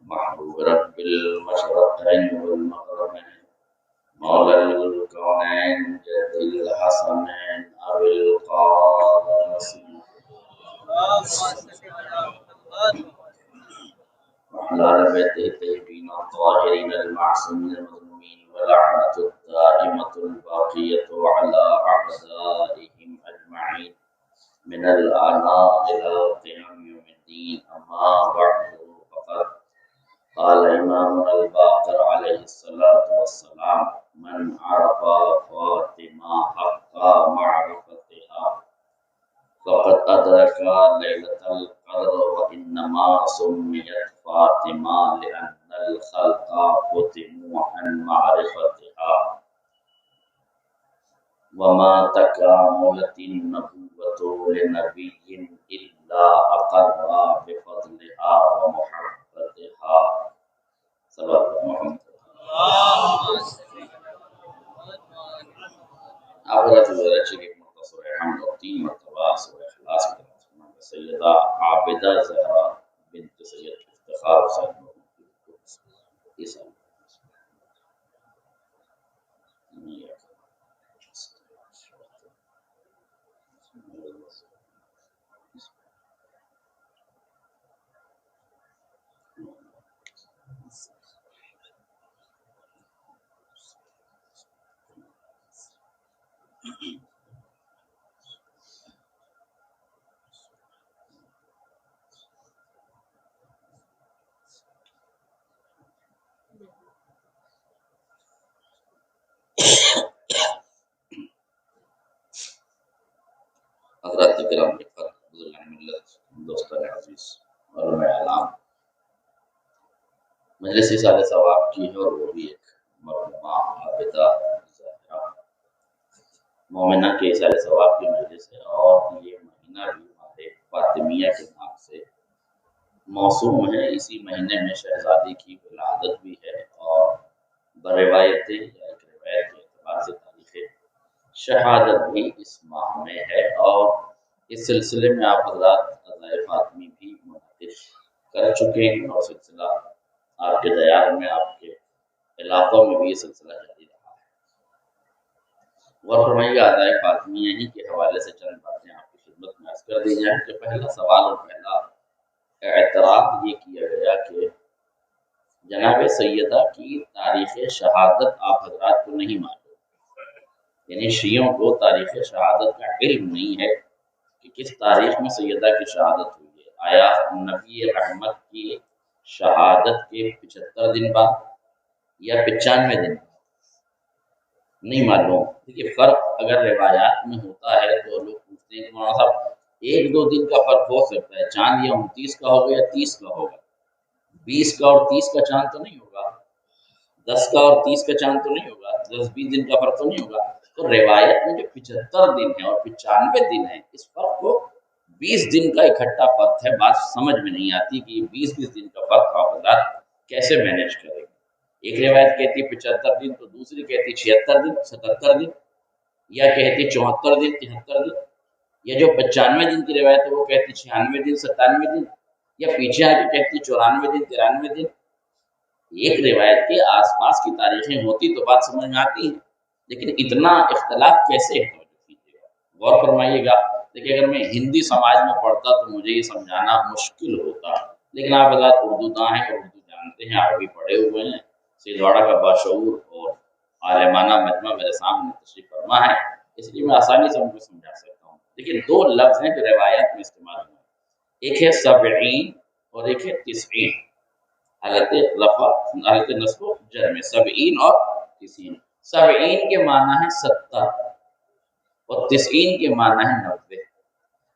محبوب رب المشرقين والمغربين مولى الكونين جد الحسنين أبي القاسم وعلى آل بيته الطيبين الطاهرين المعصومين المظلومين ولعنة الدائمة الباقية على أعدائهم أجمعين من الآن إلى قيام يوم الدين. أما بعد فقد قال إمامنا الباقر عليه الصلاة والسلام: من عرف فاطمة حق معرفتها فقد أدرك ليلة القدر. وإنما سميت فاطمة لأن الخلق ختموا عن معرفتها، وما تكاملت النبوة لنبي إلا أقر بفضلها ومحبتها. صلى الله محمد. آخرت ذرچ کے مختصر حمد اور 3 مرتبہ سورہ اخلاص کی طرف سیدہ عابدہ زہرا بنت سید افتخار حسین عیسیٰ حضرات کرام بزرگان ملت، دوستان عزیز اور میں اعلان مجلس سال ثواب کی ہے، اور وہ بھی ایک مرحومہ عابدہ زہرا مومنہ کے سال ثواب کی مجلس ہے، اور یہ مہینہ بھی ہمارے فاطمیہ کے نام سے موسوم ہے۔ اسی مہینے میں شہزادی کی ولادت بھی ہے، اور بروایت یا ایک روایت کے اعتبار سے تاریخ شہادت بھی اس ماہ میں ہے، اور اس سلسلے میں آپ حضرات عزائے فاطمی بھی منعقد کر چکے ہیں، اور سلسلہ آپ کے دیار میں، آپ کے علاقوں میں بھی یہ سلسلہ جاری رہا ہے۔ غور فرمائیے، عزائے فاطمیہ ہی کے حوالے سے چند باتیں آپ کی خدمت میں عرض کر دی جائیں کہ پہلا سوال اور پہلا اعتراض یہ کیا گیا کہ جناب سیدہ کی تاریخ شہادت آپ حضرات کو نہیں معلوم، یعنی شیعوں کو تاریخ شہادت کا علم نہیں ہے کہ کس تاریخ میں سیدہ کی شہادت ہوئی ہے۔ آیا نبی رحمت کی شہادت کے 75 دن بعد یا 95 دن بعد؟ نہیں معلوم۔ دیکھیے، فرق اگر روایات میں ہوتا ہے تو لوگ پوچھتے ہیں کہ مولانا صاحب 1-2 دن کا فرق ہو سکتا ہے، چاند یا 29 کا ہوگا یا 30 کا ہوگا، 20 کا اور 30 کا چاند تو نہیں ہوگا، 10 کا اور 30 کا چاند تو نہیں ہوگا، 10-20 دن کا فرق تو نہیں ہوگا۔ تو روایت میں جو 75 دن ہے اور 95 دن ہے، اس فرق کو 20 دن کا اکٹھا فرق ہے۔ بات سمجھ میں نہیں آتی کہ یہ 20 دن کا فرق حضرات کیسے مینیج کرے گا۔ ایک روایت کہتی ہے 75 دن، تو دوسری کہتی 76 دن، 77 دن، یا کہتی 74 دن، 73 دن، یا جو 95 دن کی روایت ہے وہ کہتی 96 دن، 97 دن، یا پیچھے آ کے کہتی 94 دن، 93 دن۔ ایک روایت کے آس پاس کی تاریخیں ہوتی تو بات سمجھ میں آتی ہے، لیکن اتنا اختلاف کیسے ہے؟ غور فرمائیے گا۔ دیکھیے، اگر میں ہندی سماج میں پڑھتا تو مجھے یہ سمجھانا مشکل ہوتا، لیکن آپ حضرات اردو داں ہیں، اردو جانتے ہیں، عربی پڑھے ہوئے ہیں، سیلواڑہ کا باشعور اور عالمانہ مجمع میرے سامنے تشریف فرما ہے، اس لیے میں آسانی سے ان کو سمجھا سکتا ہوں۔ لیکن 2 لفظ ہیں جو روایات میں استعمال ہوئے، ایک ہے 70 اور ایک ہے 90۔ حالت رفع، حالت نصب و جر میں 70 اور 90۔ 70 کے معنی ہے 70 اور 90 کے معنی ہے 90۔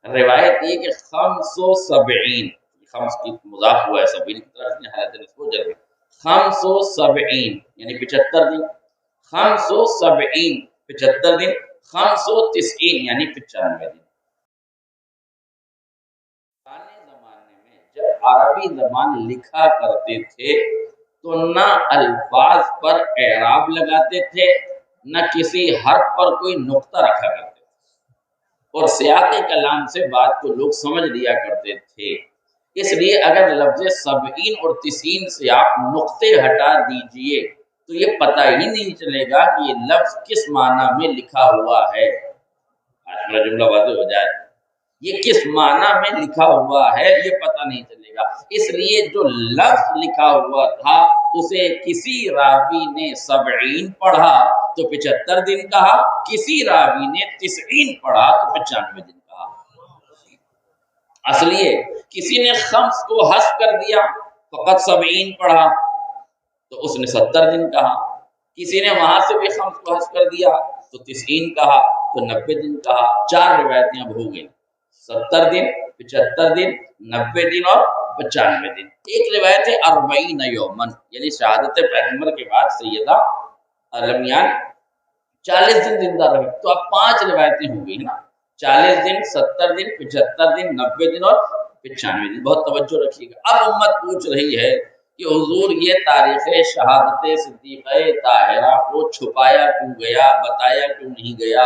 روایت یہ کہ 75، خمس کی مضاف ہوا ہے 70 کی طرف سے، حالت نصب و جر میں 570 یعنی 75 دن، 570 75 دن، 590 یعنی 95 دن۔ زمانے میں جب عربی زبان لکھا کرتے تھے تو نہ الفاظ پر اعراب لگاتے تھے، نہ کسی حرف پر کوئی نقطہ رکھا کرتے تھے، اور سیاق کلام سے بات کو لوگ سمجھ لیا کرتے تھے۔ اس لیے اگر لفظ 70 اور 90 سے آپ نقطے ہٹا دیجئے تو یہ پتہ ہی نہیں چلے گا کہ یہ لفظ کس معنی میں لکھا ہوا ہے۔ آج میرا جملہ واضح ہو جائے، یہ کس معنی میں لکھا ہوا ہے یہ پتہ نہیں چلے گا۔ اس لیے جو لفظ لکھا ہوا تھا اسے کسی راوی نے 70 پڑھا تو 75 دن کہا، کسی راوی نے 90 پڑھا تو 95 دن کہا۔ اصلیے کسی نے خمس کو حذف کر دیا، فقط 70 پڑھا تو اس نے 70 دن کہا، کسی نے وہاں سے بھی خمس کو حذف کر دیا تو 90 کہا تو 90 دن کہا۔ 4 روایتیں اب ہو گئی، 70 دن، 75 دن، 90 دن اور 95 دن۔ ایک روایت ہے 40 یومن، یعنی شہادت پیغمبر کے بعد سیدہ عالمیان 40 دن زندہ رہے، تو اب 5 روایتیں ہو گئی نا، 40 دن، 70 دن، 75 دن، 90 دن اور 95 دن۔ بہت توجہ رکھیے گا۔ اب امت پوچھ رہی ہے کہ حضور یہ تاریخ شہادت صدیقہ طاہرہ کو چھپایا کیوں گیا، بتایا کیوں نہیں گیا؟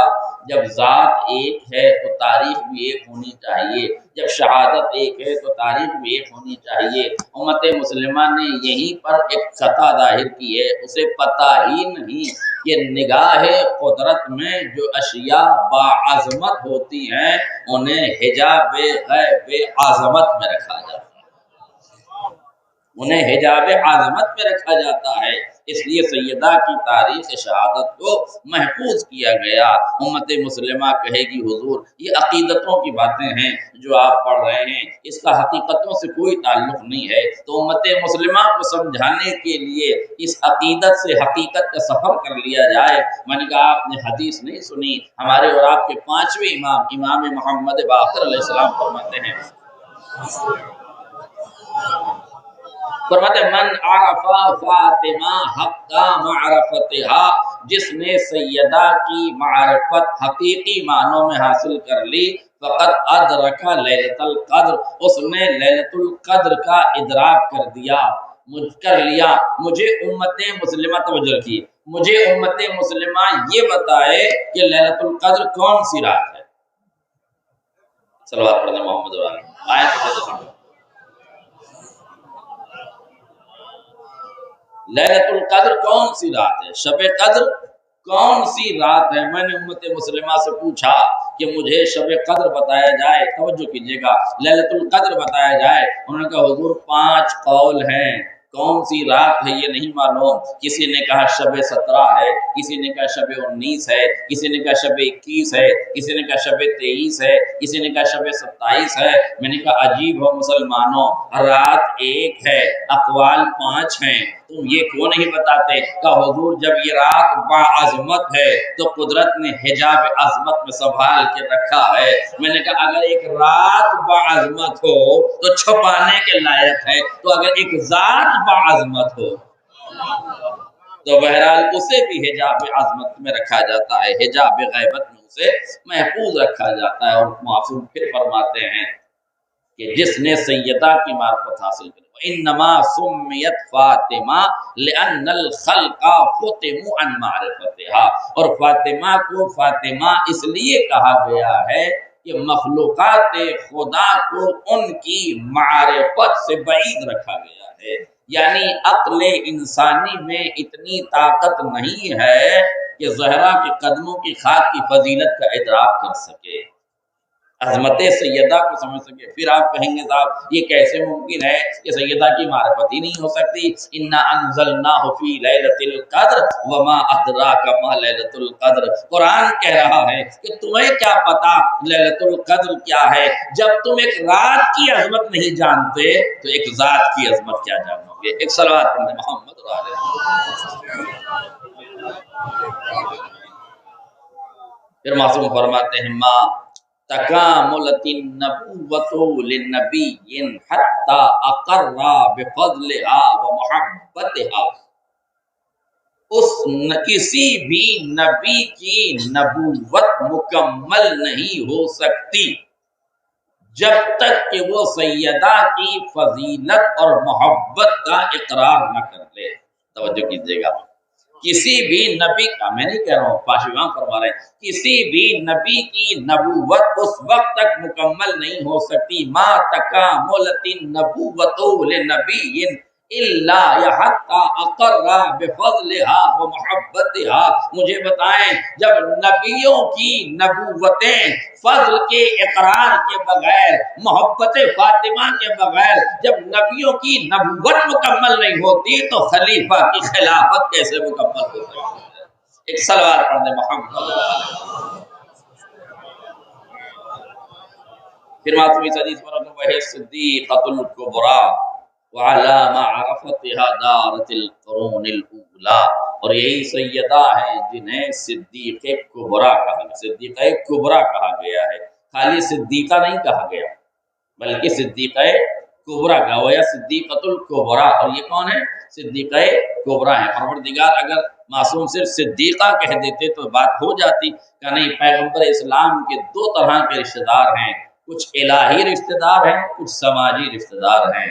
جب ذات ایک ہے تو تاریخ بھی ایک ہونی چاہیے، جب شہادت ایک ہے تو تاریخ بھی ایک ہونی چاہیے۔ امت مسلمہ نے یہیں پر ایک خطا ظاہر کی ہے، اسے پتہ ہی نہیں کہ نگاہ قدرت میں جو اشیاء باعظمت ہوتی ہیں انہیں حجاب غیب عظمت میں رکھا جاتا ہے، انہیں حجاب عظمت میں رکھا جاتا ہے۔ اس لیے سیدہ کی تاریخ شہادت کو محفوظ کیا گیا۔ امت مسلمہ کہے گی حضور یہ عقیدتوں کی باتیں ہیں جو آپ پڑھ رہے ہیں، اس کا حقیقتوں سے کوئی تعلق نہیں ہے۔ تو امت مسلمہ کو سمجھانے کے لیے اس عقیدت سے حقیقت کا سفر کر لیا جائے۔ میں نے کہا آپ نے حدیث نہیں سنی، ہمارے اور آپ کے 5ویں امام محمد باقر علیہ السلام فرماتے ہیں، فرماتے من عرف فاطمہ حق معرفتها، جس نے سیدہ کی معرفت حقیقی معنوں میں حاصل کر لی، فقط ادرک لیلۃ القدر، اس نے لیلۃ القدر کا ادراک کر دیا، مجھے امت مسلمہ توجہ رکھیے، مجھے امت مسلمہ یہ بتائے کہ لیلۃ القدر کون سی رات ہے؟ صلوات پڑھیں محمد علیہ آیت لیلۃ القدر کون سی رات ہے؟ شب قدر کون سی رات ہے؟ میں نے امت مسلمہ سے پوچھا کہ مجھے شب قدر بتایا جائے، توجہ کیجیے گا، لیلۃ القدر بتایا جائے۔ انہوں نے کہا حضور 5 قول ہیں، کون سی رات ہے یہ نہیں معلوم۔ کسی نے کہا شب 17 ہے، کسی نے کہا شب 19 ہے، کسی نے کہا شب 21 ہے، کسی نے کہا شب 23 ہے، کسی نے کہا شب 27 ہے۔ میں نے کہا عجیب ہو مسلمانوں، رات ایک ہے، اقوال 5 ہیں، تم یہ کیوں نہیں بتاتے؟ کہ حضور جب یہ رات باعظمت ہے تو قدرت نے حجاب عظمت میں سنبھال کے رکھا ہے۔ میں نے کہا اگر ایک رات باعظمت ہو تو چھپانے کے لائق ہے، تو اگر ایک ذات باعظمت ہو تو بہرحال اسے بھی حجاب عظمت میں رکھا جاتا ہے، حجاب غیبت میں اسے محفوظ رکھا جاتا ہے۔ اور معصوم پھر فرماتے ہیں کہ جس نے سیدہ کی معرفت حاصل کی، انما سمیت فاطمہ لأن الخلق فتموا عن معرفتها، اور فاطمہ کو فاطمہ اس لیے کہا گیا ہے کہ مخلوقات خدا کو ان کی معرفت سے بعید رکھا گیا ہے، یعنی عقل انسانی میں اتنی طاقت نہیں ہے کہ زہرا کے قدموں کی خاک کی فضیلت کا ادراک کر سکے، عظمت سیدہ کو سمجھ سکے۔ پھر آپ کہیں گے صاحب یہ کیسے ممکن ہے کہ سیدہ کی معرفت ہی نہیں ہو سکتی؟ انا انزلناہ فی لیلۃ القدر وما ادراک ما لیلۃ القدر، قرآن کہہ رہا ہے کہ تمہیں کیا پتا لیلۃ القدر کیا ہے؟ جب تم ایک رات کی عظمت نہیں جانتے تو ایک ذات کی عظمت کیا جانو گے؟ ایک صلوات پڑھیں محمد علیہ۔ پھر معصوم فرماتے ہیں ما تکاملت النبوۃ للنبی حتی اقر بفضلها ومحبتها، کسی بھی نبی کی نبوت مکمل نہیں ہو سکتی جب تک کہ وہ سیدہ کی فضیلت اور محبت کا اقرار نہ کر لے۔ توجہ کیجیے گا، کسی بھی نبی کا، میں نہیں کہہ رہا ہوں، پاشیوان فرما رہے ہیں، کسی بھی نبی کی نبوت اس وقت تک مکمل نہیں ہو سکتی ما تکاملت النبوۃ لنبی الا حتی اقر بفضلها و محبتها۔ مجھے بتائیں جب نبیوں کی نبوتیں فضل کے اقرار کے بغیر، محبت فاطمہ کے بغیر جب نبیوں کی نبوت مکمل نہیں ہوتی تو خلیفہ کی خلافت کیسے مکمل ہو سکتی ہے؟ ایک سلوات پڑھ دیں محمد۔ پھر ماتمی حدیث پر وہ صدیقۃ الکبریٰ وعلی معرفتها دارت القرون الاولی، اور یہی سیدہ ہیں جنہیں صدیق کبریٰ کہا گیا، صدیقہ کبریٰ کہا گیا ہے، خالی صدیقہ نہیں کہا گیا بلکہ صدیقہ کبریٰ کا ہوا، یا صدیقۃ الکبریٰ، اور یہ کون ہے؟ صدیقہ کبریٰ ہے۔ پروردگار اگر معصوم صرف صدیقہ کہہ دیتے تو بات ہو جاتی کہ نہیں، پیغمبر اسلام کے دو طرح کے رشتہ دار ہیں، کچھ الہی رشتہ دار ہیں، کچھ سماجی رشتہ دار ہیں۔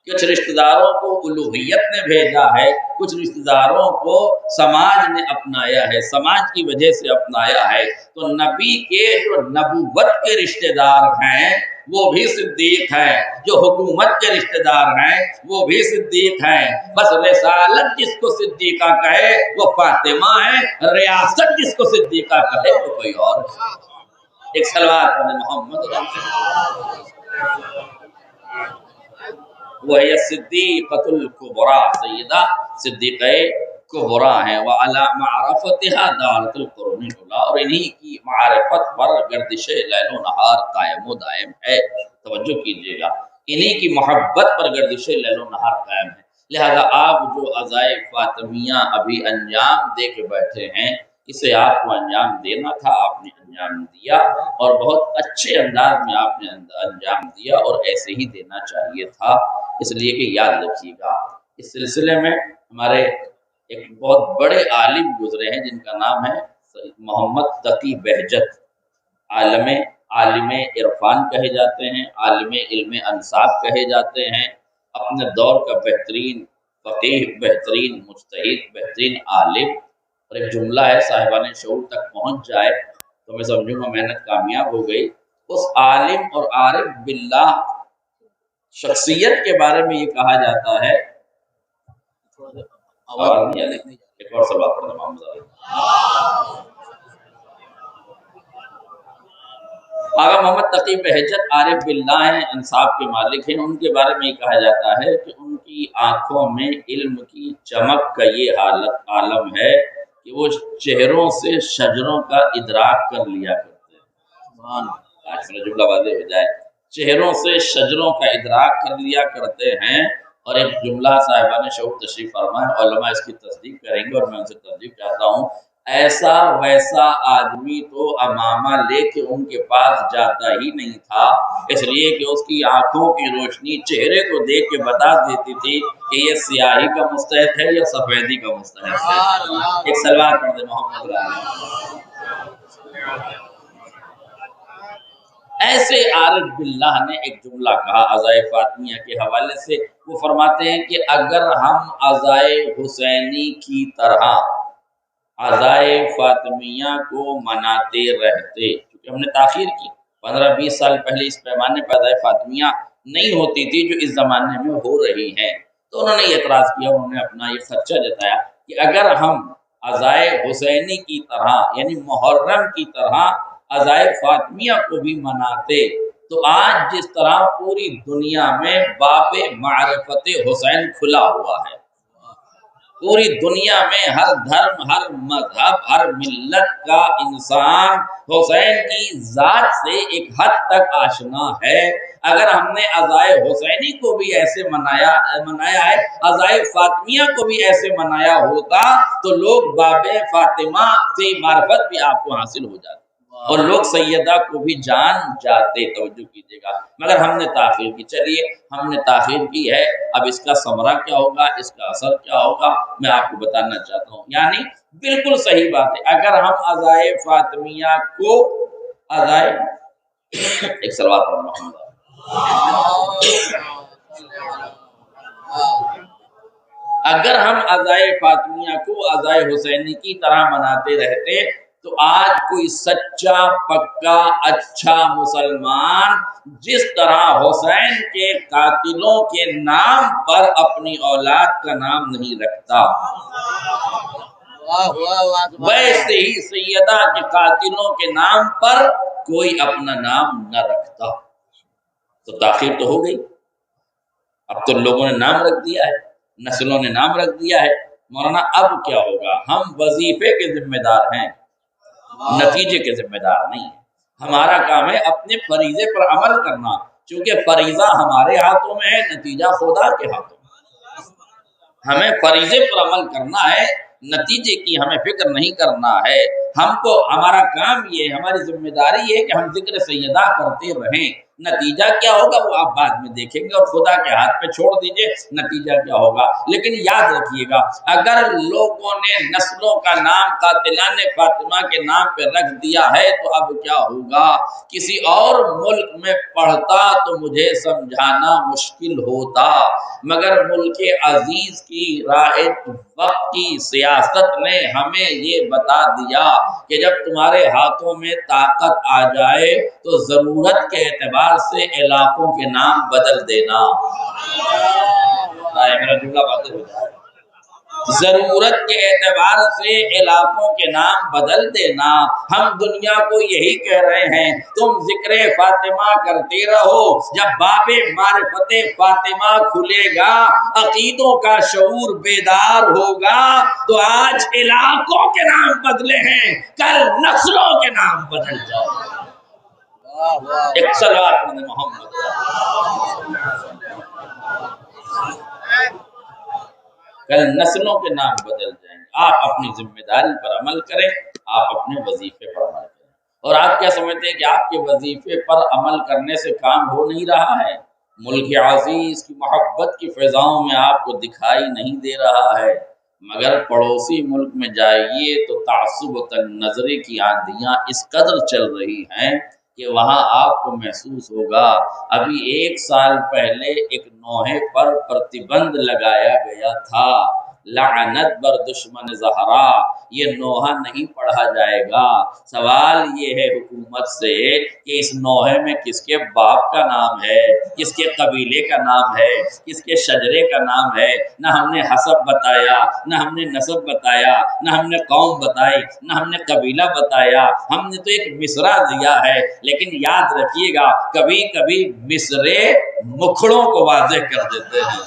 کچھ رشتہ داروں کو الوہیت نے بھیجا ہے، کچھ رشتہ داروں کو سماج نے اپنایا ہے، سماج کی وجہ سے اپنایا ہے۔ تو نبی کے جو نبوت کے رشتہ دار ہیں وہ بھی صدیق ہیں، جو حکومت کے رشتہ دار ہیں وہ بھی صدیق ہیں، بس رسالت جس کو صدیقہ کہے وہ فاطمہ ہے، ریاست جس کو صدیقہ کہے وہ کوئی اور ہے۔ ایک سلوات پڑھیں محمد وہی صدیقۃ الکبریٰ، سیدہ صدیقہ کبریٰ ہیں، وعلی معرفتها دارت القرون الاولی، اور انہی کی معرفت پر گردش لیل و نہار قائم و دائم ہے۔ توجہ کیجئے گا، انہی کی محبت پر گردش لیل و نہار قائم ہے۔ لہذا آپ جو عزائے فاطمیہ ابھی انجام دے کے بیٹھے ہیں، اسے آپ کو انجام دینا تھا، آپ نے انجام دیا، اور بہت اچھے انداز میں آپ نے انجام دیا، اور ایسے ہی دینا چاہیے تھا۔ اس لیے کہ یاد رکھیے گا، اس سلسلے میں ہمارے ایک بہت بڑے عالم گزرے ہیں جن کا نام ہے محمد تقی بہجت، عالم عرفان کہے جاتے ہیں، عالم علم انصاب کہے جاتے ہیں، اپنے دور کا بہترین فقیہ، بہترین مجتہد، بہترین عالم، اور ایک جملہ ہے صاحبان شعور تک پہنچ جائے تو میں سمجھوں گا محنت کامیاب ہو گئی۔ اس عالم اور عارف باللہ شخصیت کے بارے میں یہ کہا جاتا ہے، آواز نہیں آ رہی، ایک اور سوال پڑھنا محمد۔ آقا محمد تقی بہجت عارف باللہ ہیں، انصاف کے مالک ہیں، ان کے بارے میں یہ کہا جاتا ہے کہ ان کی آنکھوں میں علم کی چمک کا یہ عالم ہے کہ وہ چہروں سے شجروں کا ادراک کر لیا کرتے ہیں۔ آج میرا جملہ واضح ہو جائے، چہروں سے شجروں کا ادراک کر لیا کرتے ہیں۔ اور ایک جملہ صاحبان شعور تشریف فرمائے، علماء اس کی تصدیق کریں گے اور میں ان سے تصدیق چاہتا ہوں، ایسا ویسا آدمی تو امامہ لے کے ان کے پاس جاتا ہی نہیں تھا، اس لیے کہ اس کی آنکھوں کی روشنی چہرے کو دیکھ کے بتا دیتی تھی کہ یہ سیاہی کا مستحق ہے یا سفیدی کا مستحق ہے۔ ایک سلوات پڑھ دے محمد علیہ۔ ایسے عارف باللہ نے ایک جملہ کہا عزائے فاطمیہ کے حوالے سے، وہ فرماتے ہیں کہ اگر ہم عزائے حسینی کی طرح عزائے فاطمیہ کو مناتے رہتے، کیونکہ ہم نے تاخیر کی، 15-20 سال پہلے اس پیمانے پر عزائے فاطمیہ نہیں ہوتی تھی جو اس زمانے میں ہو رہی ہیں، تو انہوں نے اعتراض کیا، انہوں نے اپنا یہ خدشہ جتایا کہ اگر ہم عزائے حسینی کی طرح یعنی محرم کی طرح عزائے فاطمیہ کو بھی مناتے تو آج جس طرح پوری دنیا میں باب معرفت حسین کھلا ہوا ہے، پوری دنیا میں ہر دھرم، ہر مذہب، ہر ملت کا انسان حسین کی ذات سے ایک حد تک آشنا ہے، اگر ہم نے عزائے حسینی کو بھی ایسے منایا ہے، عزائے فاطمیہ کو بھی ایسے منایا ہوتا تو لوگ باب فاطمہ سے معرفت بھی آپ کو حاصل ہو جاتی اور لوگ سیدہ کو بھی جان جاتے۔ توجہ کیجیے گا، مگر ہم نے تاخیر کی، چلیے ہم نے تاخیر کی ہے، اب اس کا ثمرہ کیا ہوگا، اس کا اثر کیا ہوگا، میں آپ کو بتانا چاہتا ہوں۔ یعنی بالکل صحیح بات ہے، اگر ہم عزائے فاطمیہ کو ایک صلوات پڑھنا محمد، اگر ہم عزائے فاطمیہ کو عزائے حسینی کی طرح مناتے رہتے تو آج کوئی سچا پکا اچھا مسلمان جس طرح حسین کے قاتلوں کے نام پر اپنی اولاد کا نام نہیں رکھتا، ویسے ہی سیدہ کے قاتلوں کے نام پر کوئی اپنا نام نہ رکھتا۔ تو تاخیر تو ہو گئی، اب تو لوگوں نے نام رکھ دیا ہے، نسلوں نے نام رکھ دیا ہے۔ مولانا اب کیا ہوگا؟ ہم وظیفے کے ذمہ دار ہیں، نتیجے کے ذمہ دار نہیں ہیں۔ ہمارا کام ہے اپنے فریضے پر عمل کرنا، چونکہ فریضہ ہمارے ہاتھوں میں ہے، نتیجہ خدا کے ہاتھوں میں۔ ہمیں فریضے پر عمل کرنا ہے، نتیجے کی ہمیں فکر نہیں کرنا ہے۔ ہم کو ہمارا کام یہ ہے، ہماری ذمہ داری یہ ہے کہ ہم ذکر سیدہ کرتے رہیں۔ نتیجہ کیا ہوگا وہ آپ بعد میں دیکھیں گے، اور خدا کے ہاتھ پہ چھوڑ دیجئے نتیجہ کیا ہوگا۔ لیکن یاد رکھیے گا، اگر لوگوں نے نسلوں کا نام قاتلان فاطمہ کے نام پہ رکھ دیا ہے تو اب کیا ہوگا؟ کسی اور ملک میں پڑھتا تو مجھے سمجھانا مشکل ہوتا، مگر ملک عزیز کی رائج وقت کی سیاست نے ہمیں یہ بتا دیا کہ جب تمہارے ہاتھوں میں طاقت آ جائے تو ضرورت کے اعتبار سے علاقوں کے نام بدل دینا۔ میرا جملہ واضح ہو جائے، ضرورت کے اعتبار سے علاقوں کے نام بدل دینا۔ ہم دنیا کو یہی کہہ رہے ہیں، تم ذکر فاطمہ کرتے رہو، جب باب معرفت فاطمہ کھلے گا، عقیدوں کا شعور بیدار ہوگا، تو آج علاقوں کے نام بدلے ہیں، کل نسلوں کے نام بدل جائے۔ ایک صلوات محمد۔ کل نسلوں کے نام بدل جائیں گے۔ آپ اپنی ذمہ داری پر عمل کریں، آپ اپنے وظیفے پر عمل کریں۔ اور آپ کیا سمجھتے ہیں کہ آپ کے وظیفے پر عمل کرنے سے کام ہو نہیں رہا ہے؟ ملک عزیز کی محبت کی فضاؤں میں آپ کو دکھائی نہیں دے رہا ہے، مگر پڑوسی ملک میں جائیے تو تعصب و تنگ نظری کی آندیاں اس قدر چل رہی ہیں کہ وہاں آپ کو محسوس ہوگا ابھی 1 سال پہلے ایک نوحے پر پرتبند لگایا گیا تھا، لعنت بر دشمن زہرا، یہ نوحہ نہیں پڑھا جائے گا۔ سوال یہ ہے حکومت سے کہ اس نوحے میں کس کے باپ کا نام ہے، کس کے قبیلے کا نام ہے، کس کے شجرے کا نام ہے؟ نہ ہم نے حسب بتایا، نہ ہم نے نسب بتایا، نہ ہم نے قوم بتائی، نہ ہم نے قبیلہ بتایا، ہم نے تو ایک مصرع دیا ہے۔ لیکن یاد رکھیے گا، کبھی کبھی مصرے مکھڑوں کو واضح کر دیتے ہیں،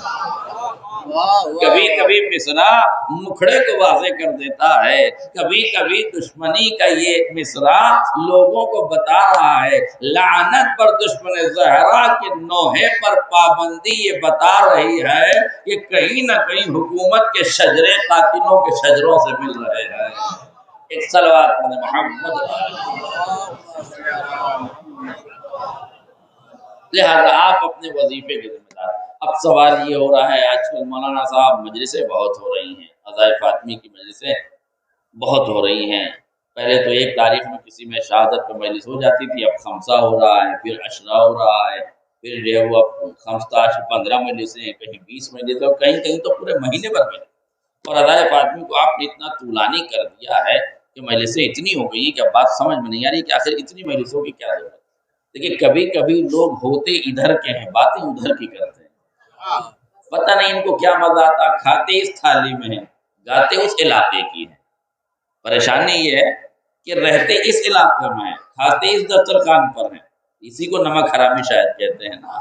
کبھی کبھی مصرع مکھڑے کو واضح کر دیتا ہے، کبھی کبھی دشمنی کا یہ مصرع لوگوں کو بتا رہا ہے۔ لعنت پر دشمن زہرا کے نوحے پر پابندی یہ بتا رہی ہے کہ کہیں نہ کہیں حکومت کے شجرے قاتلوں کے شجروں سے مل رہے ہیں۔ ایک صلوات محمد۔ لہذا آپ اپنے وظیفے کے ذمہ دار۔ اب سوال یہ ہو رہا ہے، آج کل مولانا صاحب مجلسیں بہت ہو رہی ہیں، عزائے فاطمی کی مجلسیں بہت ہو رہی ہیں۔ پہلے تو 1 تاریخ میں کسی میں شہادت پہ مجلس ہو جاتی تھی، اب خمسہ ہو رہا ہے، پھر عشرہ ہو رہا ہے، پھر جو ہے وہ 15 مجلسیں، کہیں 20 مجلسیں، اور کہیں کہیں تو پورے مہینے بھر میں۔ اور عزائے فاطمی کو آپ نے اتنا طولانی کر دیا ہے کہ مجلسیں اتنی ہو گئی کہ اب بات سمجھ میں نہیں آ رہی کہ آخر اتنی مجلسوں کی کیا ضرورت ہے۔ لیکن کبھی کبھی لوگ ہوتے ادھر کے ہیں، باتیں ادھر کی کرتے ہیں، پتہ نہیں ان کو کیا مزہ آتا، کھاتے اس تھالی میں ہیں، گاتے اس علاقے کی ہیں۔ پریشانی یہ ہے کہ رہتے اس علاقے میں ہیں، کھاتے اس دسترخوان پر ہیں، اسی کو نمک حرامی شاید کہتے ہیں نا۔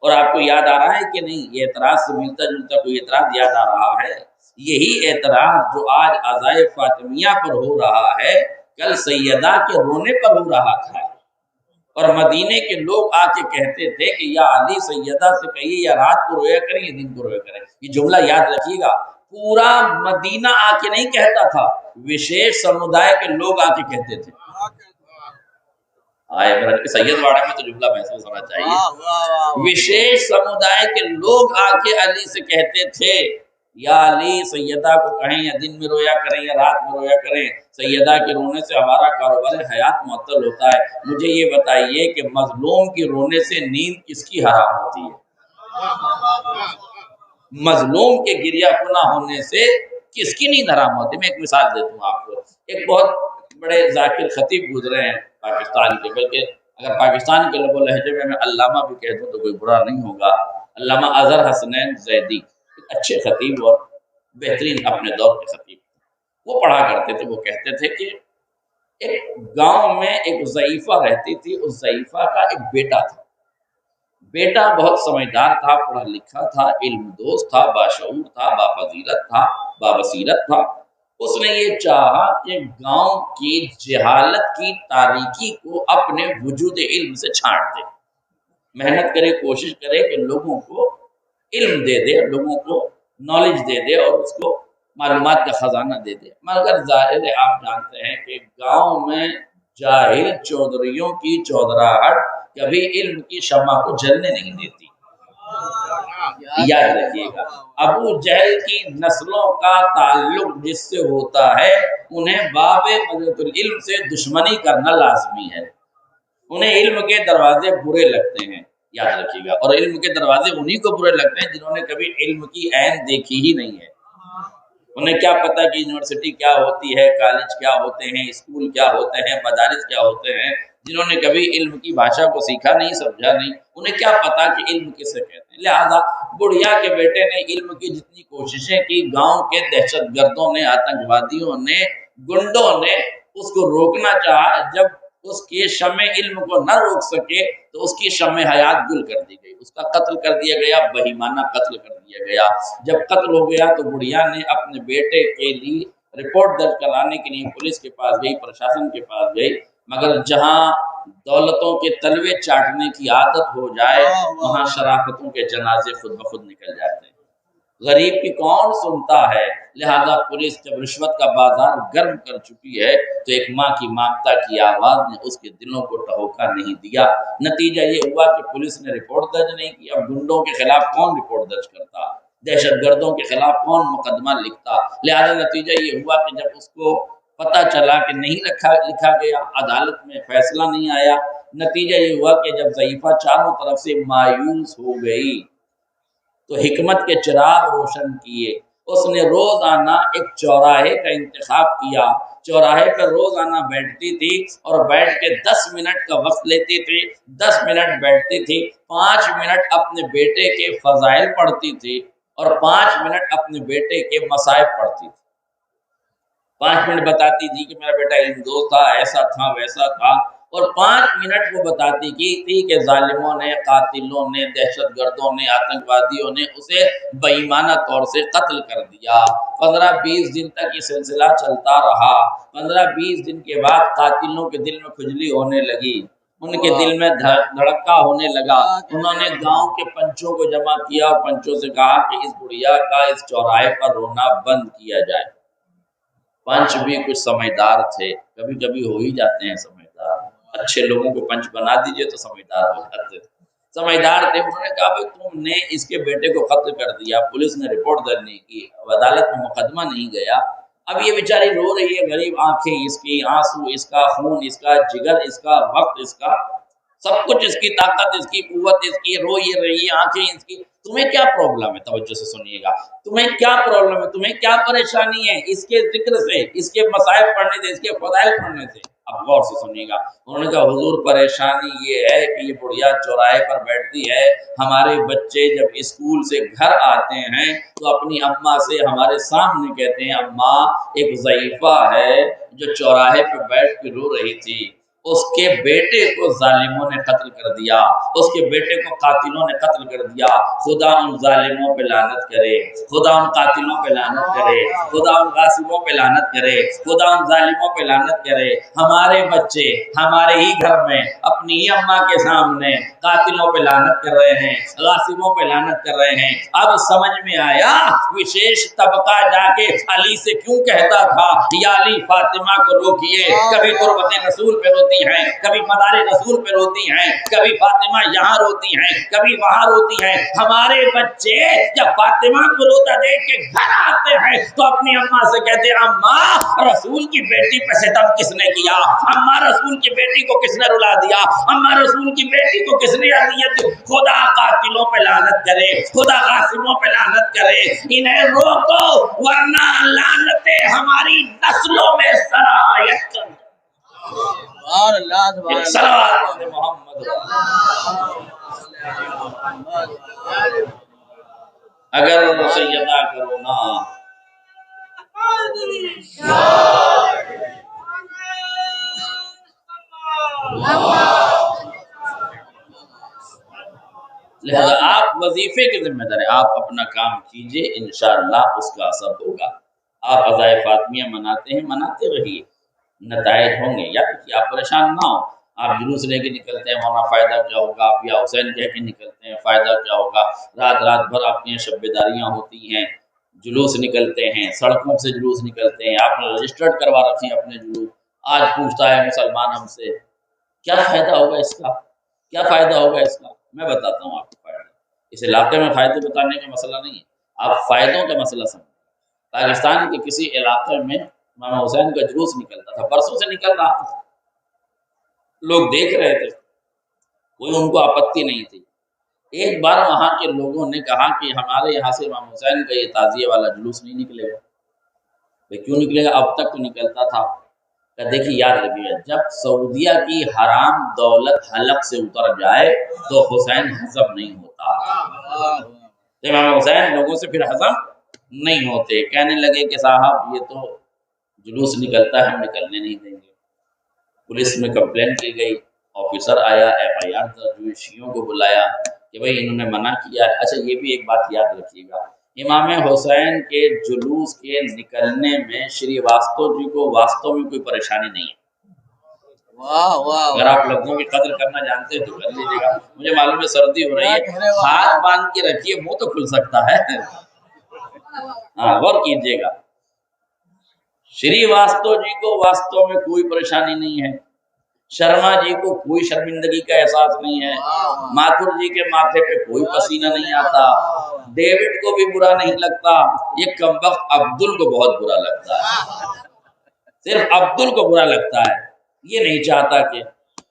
اور آپ کو یاد آ رہا ہے کہ نہیں، یہ اعتراض سے ملتا جلتا کوئی اعتراض یاد آ رہا ہے؟ یہی اعتراض جو آج عزائے فاطمیہ پر ہو رہا ہے، کل سیدہ کے رونے پر ہو رہا تھا۔ اور مدینے کے لوگ آ کے کہتے تھے کہ یا علی سیدہ سے کہیے یا رات کو رویا کریں یا دن کو رویا کریں۔ یہ جملہ یاد رکھیے گا، پورا مدینہ آ کے نہیں کہتا تھا، وشیش سمودائے کے لوگ آ کے کہتے تھے۔ سید واڑے میں تو جملہ محسوس ہونا چاہیے۔ وشیش سمودائے کے لوگ آ کے علی سے کہتے تھے یا علی سیدہ کو کہیں یا دن میں رویا کریں یا رات میں رویا کریں، سیدہ کے رونے سے ہمارا کاروبار حیات معطل ہوتا ہے۔ مجھے یہ بتائیے کہ مظلوم کی رونے سے نیند کس کی حرام ہوتی ہے؟ مظلوم کے گریہ کناں ہونے سے کس کی نیند حرام ہوتی؟ میں ایک مثال دیتا ہوں آپ کو. ایک بہت بڑے ذاکر خطیب گزرے ہیں پاکستان کے، بلکہ اگر پاکستان کے لب و لہجے میں علامہ بھی کہہ دوں تو کوئی برا نہیں ہوگا. علامہ اظہر حسنین زیدی اچھے خطیب اور بہترین اپنے دور کے خطیب. وہ پڑھا کرتے تھے، وہ کہتے تھے کہ ایک گاؤں میں ایک ضعیفہ رہتی تھی. اس ضعیفہ کا ایک بیٹا تھا. بیٹا بہت سمجھدار تھا، پڑھا لکھا تھا، علم دوست تھا، باشعور تھا، بافضیلت تھا، بابصیرت تھا. اس نے یہ چاہا کہ گاؤں کی جہالت کی تاریکی کو اپنے وجود علم سے چھانٹ دے، محنت کرے، کوشش کرے کہ لوگوں کو علم دے دے، لوگوں کو نالج دے دے اور اس کو معلومات کا خزانہ دے دے. مگر ظاہر ہے آپ جانتے ہیں کہ گاؤں میں جاہل چودھریوں کی چودراہٹ کبھی علم کی شمع کو جلنے نہیں دیتی. یاد رکھیے گا، ابو جہل کی نسلوں کا تعلق جس سے ہوتا ہے انہیں باب مدرسۃ العلم سے دشمنی کرنا لازمی ہے. انہیں علم کے دروازے برے لگتے ہیں، یاد رکھیے گا. اور علم کے دروازے انہی کو برے لگتے ہیں جنہوں نے کبھی علم کی عین دیکھی ہی نہیں ہے. انہیں کیا پتا کہ یونیورسٹی کیا ہوتی ہے، کالج کیا ہوتے ہیں، اسکول کیا ہوتے ہیں، مدارس کیا ہوتے ہیں. جنہوں نے کبھی علم کی بھاشا کو سیکھا نہیں، سمجھا نہیں، انہیں کیا پتا کہ علم کسے کہتے ہیں. لہذا بڑھیا کے بیٹے نے علم کی جتنی کوششیں کی، گاؤں کے دہشت گردوں نے، آتنکوادیوں نے، گنڈوں نے اس کو روکنا چاہا. جب اس کے شمع علم کو نہ روک سکے تو اس کی شمع حیات گل کر دی گئی، اس کا قتل کر دیا گیا، بہیمانہ قتل کر دیا گیا. جب قتل ہو گیا تو بڑھیا نے اپنے بیٹے کے لیے رپورٹ درج کرانے کے لیے پولیس کے پاس گئی، پرشاسن کے پاس گئی. مگر جہاں دولتوں کے تلوے چاٹنے کی عادت ہو جائے وہاں شرافتوں کے جنازے خود بخود نکل جاتے ہیں. غریب کی کون سنتا ہے؟ لہذا پولیس جب رشوت کا بازار گرم کر چکی ہے تو ایک ماں کی مامتا کی آواز نے اس کے دلوں کو ٹھوکا نہیں دیا. نتیجہ یہ ہوا کہ پولیس نے رپورٹ درج نہیں کی. اب گنڈوں کے خلاف کون رپورٹ درج کرتا؟ دہشت گردوں کے خلاف کون مقدمہ لکھتا؟ لہذا نتیجہ یہ ہوا کہ جب اس کو پتہ چلا کہ نہیں لکھا گیا، عدالت میں فیصلہ نہیں آیا. نتیجہ یہ ہوا کہ جب ضعیفہ چاروں طرف سے مایوس ہو گئی تو حکمت کے چراغ روشن کیے. اس نے روزانہ ایک چوراہے کا انتخاب کیا. چوراہے پر روزانہ بیٹھتی تھی اور بیٹھ کے 10 منٹ کا وقت لیتی تھی. 10 منٹ بیٹھتی تھی، 5 منٹ اپنے بیٹے کے فضائل پڑھتی تھی اور 5 منٹ اپنے بیٹے کے مصائب پڑھتی تھی. 5 منٹ بتاتی تھی کہ میرا بیٹا علم دوست تھا، ایسا تھا، ویسا تھا. اور 5 منٹ وہ بتاتی تھی کہ ظالموں نے، قاتلوں نے، دہشت گردوں نے، آتنکوادیوں نے اسے بےایمانہ طور سے قتل کر دیا. 15-20 دن تک یہ سلسلہ چلتا رہا. 15-20 دن کے بعد قاتلوں کے دل میں کھجلی ہونے لگی، ان کے دل میں دھڑکا ہونے لگا. انہوں نے گاؤں کے پنچوں کو جمع کیا اور پنچوں سے کہا کہ اس بڑھیا کا اس چوراہے پر رونا بند کیا جائے. پنچ بھی کچھ سمجھدار تھے، کبھی کبھی ہو ہی جاتے ہیں سمجھدار. اچھے لوگوں کو پنچ بنا دیجئے تو سمجھدار ہو جاتے تھے. سمجھدار تھے. انہوں نے کہا بھائی تم نے اس کے بیٹے کو قتل کر دیا، پولیس نے رپورٹ درج نہیں کی، عدالت میں مقدمہ نہیں گیا. اب یہ بیچاری رو رہی ہے، غریب، آنکھیں اس کی، آنسو اس کا، خون اس کا، جگر اس کا، وقت اس کا، سب کچھ اس کی، طاقت اس کی، قوت اس کی، رو یہ رہی ہے، آنکھیں اس کی. تمہیں کیا پرابلم ہے؟ توجہ سے سنیے گا. تمہیں کیا پرابلم ہے؟ تمہیں کیا پریشانی ہے؟ اس کے ذکر سے، اس کے مصائب پڑھنے سے، اس کے فضائل پڑھنے سے. اب غور سے سنیے گا. انہوں نے کہا حضور پریشانی یہ ہے کہ یہ بڑھیا چوراہے پر بیٹھتی ہے. ہمارے بچے جب اسکول سے گھر آتے ہیں تو اپنی اماں سے ہمارے سامنے کہتے ہیں اماں ایک ضعیفہ ہے جو چوراہے پہ بیٹھ کے رو رہی تھی، اس کے بیٹے کو ظالموں نے قتل کر دیا، اس کے بیٹے کو قاتلوں نے قتل کر دیا. خدا ان ظالموں پہ لعنت کرے، خدا ان قاتلوں پہ لعنت کرے، خدا ان غاصبوں پہ لعنت کرے، خدا ان ظالموں پہ لعنت کرے. ہمارے بچے ہمارے ہی گھر میں اپنی ہی اماں کے سامنے قاتلوں پہ لعنت کر رہے ہیں، غاصبوں پہ لعنت کر رہے ہیں. اب سمجھ میں آیا وشیش طبقہ جا کے علی سے کیوں کہتا تھا یا علی فاطمہ کو روکیے. کبھی قربت رسول پہ روتی روتی ہیں، کبھی مدار رسول پہ روتی ہیں، کبھی فاطمہ یہاں روتی ہیں، کبھی وہاں روتی ہیں۔ ہمارے بچے جب فاطمہ کو روتا دیکھ کے گھر آتے ہیں تو اپنی اماں سے کہتے ہیں اماں رسول کی بیٹی پہ ستم کس نے کیا، اماں رسول کی بیٹی کو کس نے رلا دیا، اماں رسول کی بیٹی کو کس نے اذیت دی؟ خدا قاتلوں پہ لعنت کرے، خدا قاسموں پہ لعنت کرے، انہیں روکو ورنہ لعنتیں ہماری نسلوں میں سرایت کر۔ ایک صلوات محمد اگر سیدہ کرو نا لہذا آپ وظیفے کے ذمہ دار ہیں، آپ اپنا کام کیجئے، انشاءاللہ اس کا اثر ہوگا۔ آپ عزائے فاطمیہ مناتے ہیں، مناتے رہیے، نتائج ہوں گے۔ یا کہ آپ پریشان نہ ہو، آپ جلوس لے کے نکلتے ہیں وہاں فائدہ کیا ہوگا، آپ یا حسین کہہ کے نکلتے ہیں فائدہ کیا ہوگا، رات بھر آپ کے شب بیداریاں ہوتی ہیں، جلوس نکلتے ہیں، سڑکوں سے جلوس نکلتے ہیں، آپ نے رجسٹرڈ کروا رکھے ہیں اپنے جلوس، آج پوچھتا ہے مسلمان ہم سے کیا فائدہ ہوگا اس کا، کیا فائدہ ہوگا اس کا؟ میں بتاتا ہوں آپ کو فائدہ۔ اس علاقے میں فائدے بتانے کا مسئلہ نہیں ہے، آپ فائدوں کا مسئلہ سمجھیں۔ پاکستان کے کسی علاقے میں امام حسین کا جلوس نکلتا تھا، برسوں سے نکل رہا تھا، لوگ دیکھ رہے تھے، کوئی ان کو آپتی نہیں تھی۔ ایک بار وہاں کے لوگوں نے کہا کہ ہمارے یہاں سے امام حسین کا یہ تعزیہ والا جلوس نہیں نکلے گا۔ بھئی کیوں نکلے گا؟ اب تک تو نکلتا تھا۔ کہ دیکھیں یاد رکھیے، جب سعودیہ کی حرام دولت حلق سے اتر جائے تو حسین ہضم نہیں ہوتا۔ امام حسین لوگوں سے پھر ہضم نہیں ہوتے۔ کہنے لگے کہ صاحب یہ تو جلوس نکلتا ہے، ہم نکلنے نہیں دیں گے۔ پولیس میں کمپلین کی گئی، آفیسر آیا، FIR درج ہوئی، شیعوں کو بلایا کہ بھئی انہوں نے منع کیا ہے۔ اچھا یہ بھی ایک بات یاد رکھیے گا، امام حسین کے جلوس کے نکلنے میں شری واسطو جی کو واستو میں کوئی پریشانی نہیں ہے۔ اگر آپ لفظوں کی قدر کرنا جانتے ہیں تو کر لیجیے گا۔ مجھے معلوم ہے سردی ہو رہی ہے، ہاتھ باندھ کے رکھیے، منہ تو کھل سکتا ہے۔ ہاں غور کیجیے گا، شری واسطو جی کو واستو میں کوئی پریشانی نہیں ہے، شرما جی کو کوئی شرمندگی کا احساس نہیں ہے، ماتھر جی کے ماتھے پہ کوئی پسینہ نہیں آتا، ڈیوڈ کو بھی برا نہیں لگتا، یہ کمبخت عبدل کو بہت برا لگتا ہے، صرف عبدل کو برا لگتا ہے، یہ نہیں چاہتا کہ